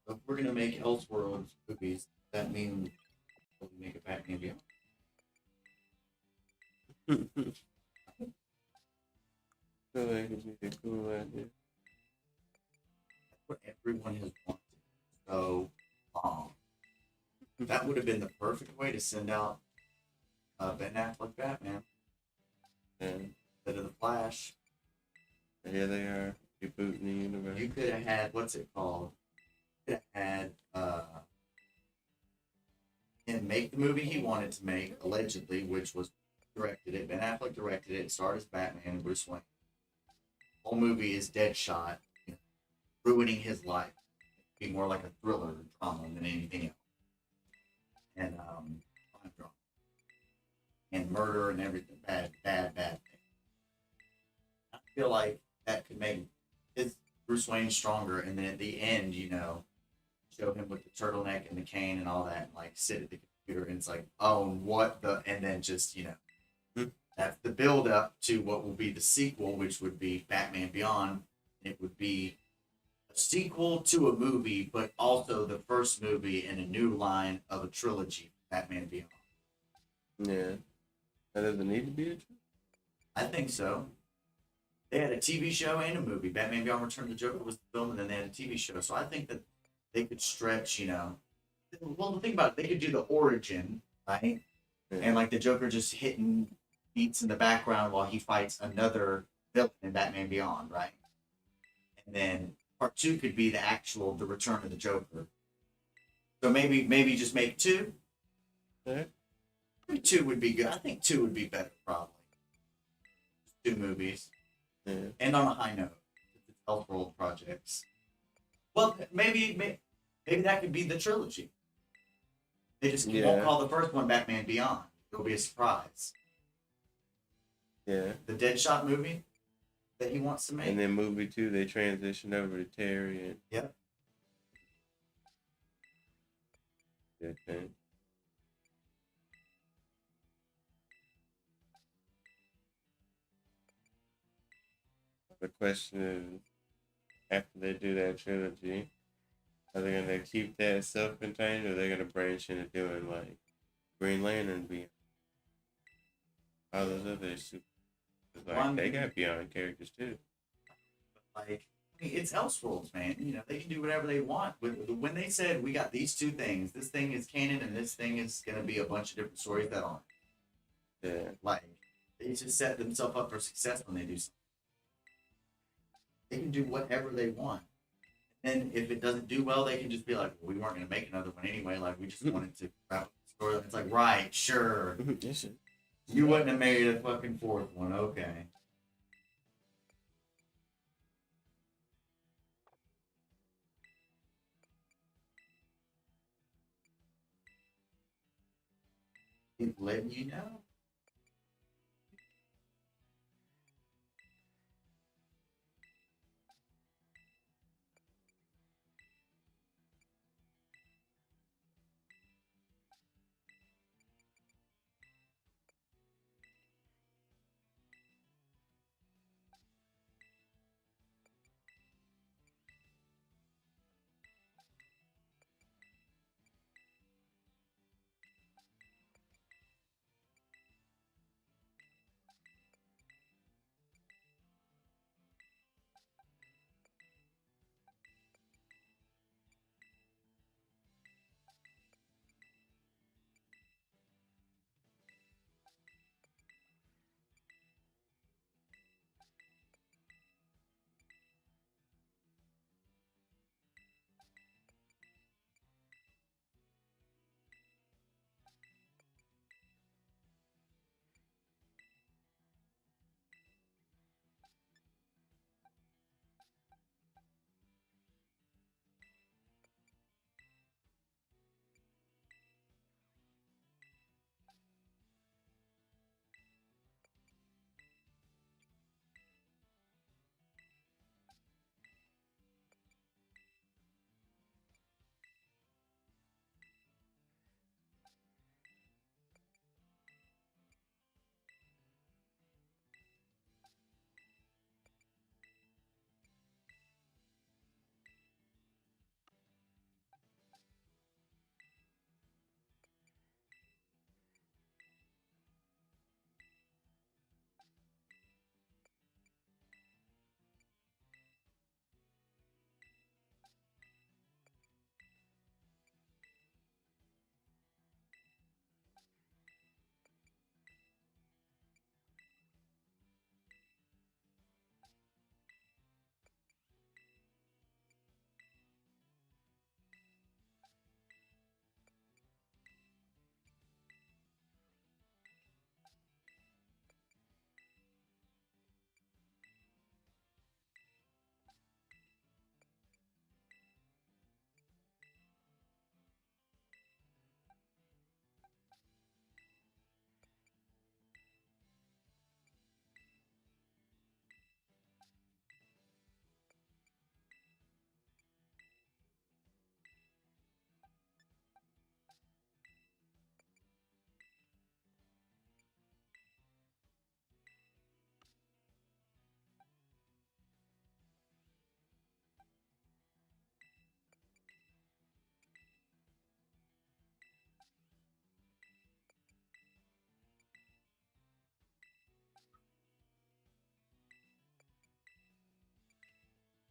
If we're gonna make Elseworlds movies, that means we'll make a Batman Beyond. Feel like it'd be a cool idea. That's what everyone has wanted so long. That would have been the perfect way to send out Ben Affleck Batman And instead of the Flash. here they are, rebooting the universe. You could have had what's it called? You could have had him make the movie he wanted to make, allegedly, which was directed it. Ben Affleck directed it, starred as Batman and Bruce Wayne. The whole movie is Deadshot, you know, ruining his life. It'd be more like a thriller drama than anything else. And crime drama. And murder and everything. Bad thing. I feel like that could make his Bruce Wayne stronger, and then at the end, you know, show him with the turtleneck and the cane and all that, and like sit at the computer, and it's like, oh, what the, and then just, you know, that's the build up to what will be the sequel, which would be Batman Beyond. It would be a sequel to a movie, but also the first movie in a new line of a trilogy, Batman Beyond. Yeah. That doesn't need to be a truth. I think so. They had a TV show and a movie. Batman Beyond Return of the Joker was the film, and then they had a TV show. So I think that they could stretch, you know. Well, think about it. They could do the origin, right? Yeah. And like the Joker just hitting beats in the background while he fights another villain in Batman Beyond, right? And then part two could be the Return of the Joker. So maybe just make two. Yeah. Maybe two would be good. I think two would be better, probably. Two movies. Yeah. And on a high note, it's Elseworld projects. Well, maybe that could be the trilogy. They just won't call the first one Batman Beyond. It'll be a surprise. Yeah. The Deadshot movie that he wants to make. And then movie 2, they transition over to Terry and Yep. Okay. The question is, after they do that trilogy? Are they gonna keep that self-contained, or are they gonna branch into doing like Green Lantern Beyond, all those other super? Like they got Beyond characters too. Like, I mean, it's Elseworlds, man. You know, they can do whatever they want. When they said we got these two things, this thing is canon and this thing is gonna be a bunch of different stories that aren't. Yeah. Like, they just set themselves up for success when they do something. They can do whatever they want. And if it doesn't do well, they can just be like, well, we weren't gonna make another one anyway. Like, we just wanted to wrap the story. It's like, right, sure. Yes, You wouldn't have made a fucking fourth one, okay. He's letting you know.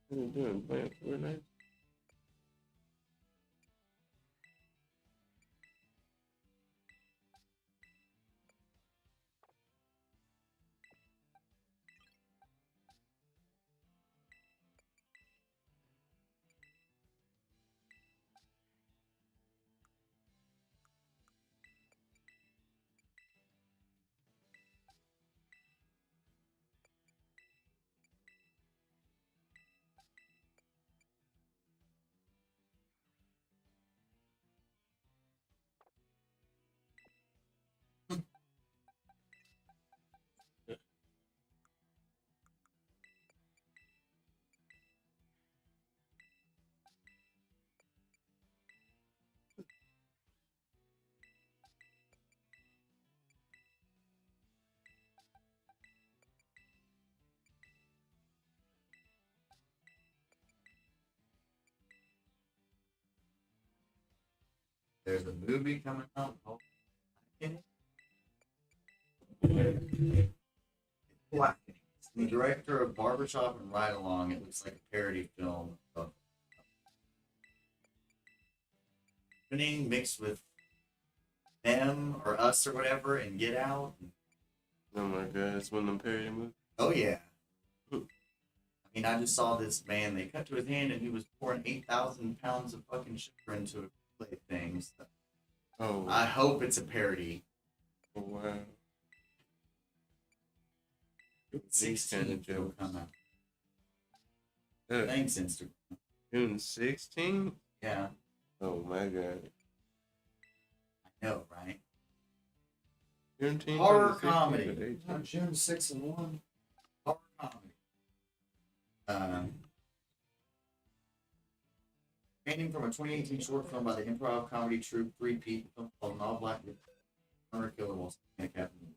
What are you doing? Playing Fortnite? There's a movie coming out called Huntin. Blackening. The director of Barbershop and Ride Along. It looks like a parody film of happening mixed with them or us or whatever and Get Out. Oh my god, it's one of them parody movies. Oh yeah. I mean, I just saw this man. They cut to his hand and he was pouring 8,000 pounds of fucking sugar into a plate thing. So Oh, I hope it's a parody. wow. These 16 kind of will jokes. come out. Uh, Thanks, Instagram. June 16th? Yeah, Oh my god. I know, right? Juneteenth Horror on the 16th comedy. of 18th. Not June 6 and 1. Horror comedy. Painting from a 2018 short film by the improv comedy troupe Three People called An All Black Hunter Killer While Standing at a Cabin.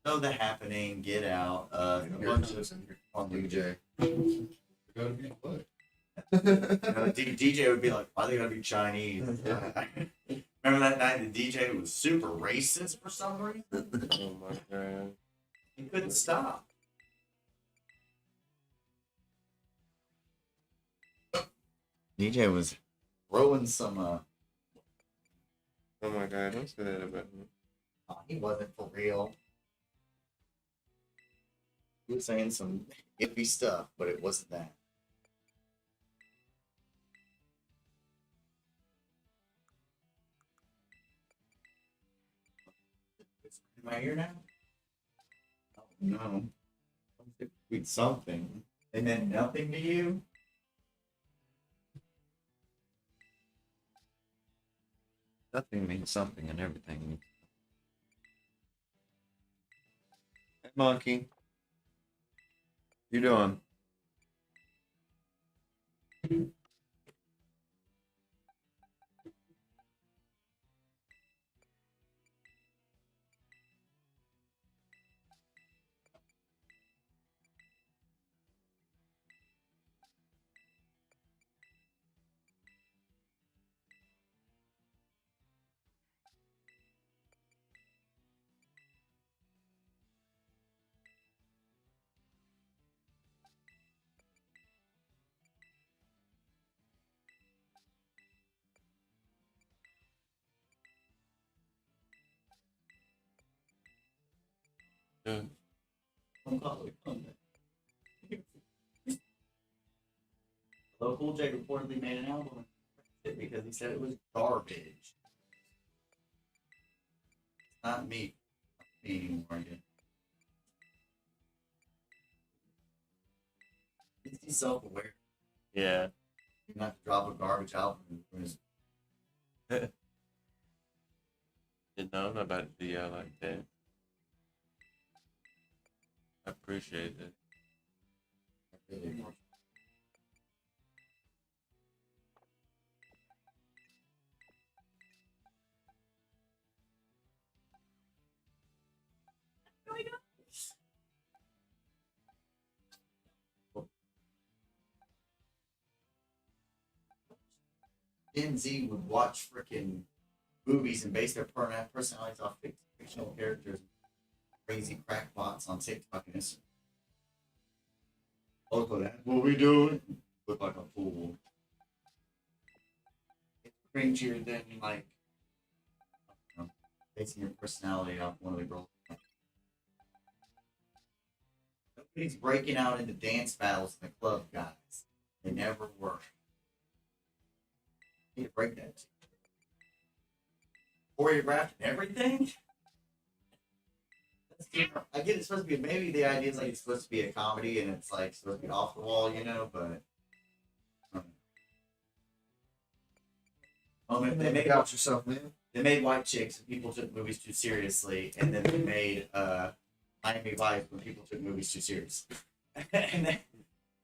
So The Happening, Get Out, a bunch of On DJ. Gotta be what? DJ would be like, why they gotta be Chinese? Remember that night the DJ was super racist for some reason? Oh my god. He couldn't stop. DJ was throwing some, Oh my god, don't say that about me. he wasn't for real. He was saying some iffy stuff, but it wasn't that. In my ear now? Oh, no. Tweet something. They meant nothing to you? Nothing means something and everything means. Hey, monkey. You doing? Yeah. Local J reportedly made an album because he said it was garbage. It's not me. Not me anymore again. He's self-aware. Yeah. You're not to drop a garbage album when it's No, I'm not about to do y'all like that. I appreciate it. really more. Gen Z would watch freaking movies and base their personalities off fictional characters, crazy crackpots on TikTok and Instagram. Look at that. What we doing? Look like a fool. It's cringier than like basing your personality off one of the girls. Nobody's breaking out into dance battles in the club, guys. They never were. You need to break that. Choreographed and everything? That's different. I get it's supposed to be, maybe the idea is like it's supposed to be a comedy and it's like supposed to be off the wall, you know, but. They made Got yourself, man. they made White Chicks and people took movies too seriously, and then they made Miami Vice when people took movies too serious, and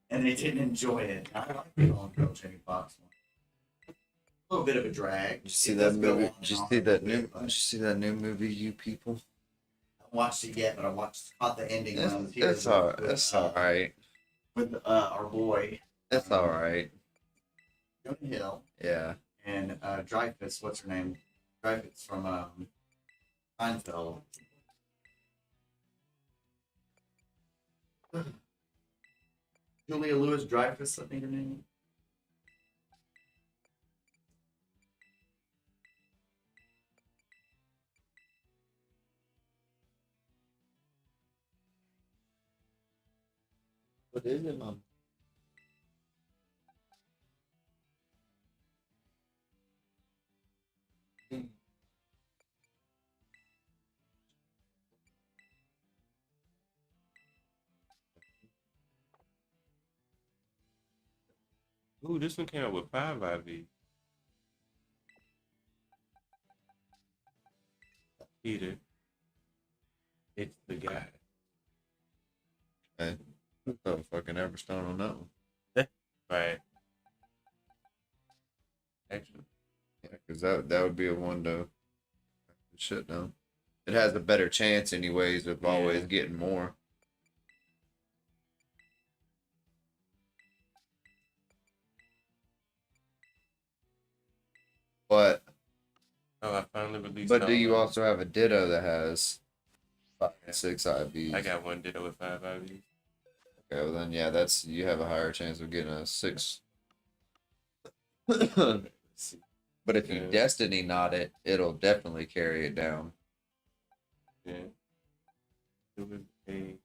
they didn't enjoy it. I like the All Girl Jamie Foxx one. A little bit of a drag. Did you see It that does go movie? on Did you and on see a that little new? bit, but Did you see that new movie, You People? I haven't watched it yet, but I caught the ending when I was here. It's all. It's all right. With our boy It's all right. Jonah Hill Yeah. and Dreyfus, what's her name? Dreyfus from Seinfeld. Julia Louis Dreyfus, I think her name. What is it, Mom? Ooh, this one came out with 5 IV. Peter. It's the guy. Okay. Oh, fucking Everstone on that one. Right. Actually. Yeah, because that would be a one to shit down. It has a better chance, anyways, of always Yeah. getting more. But Oh, I finally released. but do all you of also have a Ditto that has 5 Yeah. and 6 IVs? I got one Ditto with 5 IVs. Okay, well then yeah, that's you have a higher chance of getting a 6. Let's see. But if you Yeah. Destiny knot it, it'll definitely carry it down. Yeah. It was a.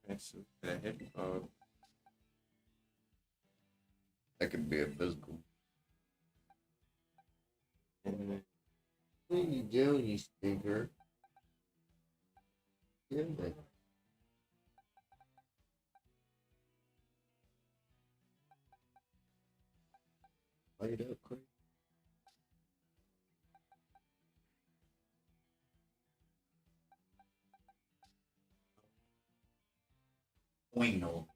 Actually, did I hit? That could be a physical. And What are you doing, you speaker? Yeah. Light up quick. Poignal.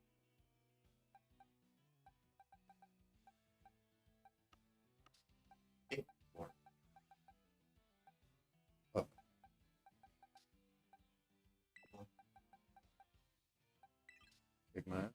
Big man.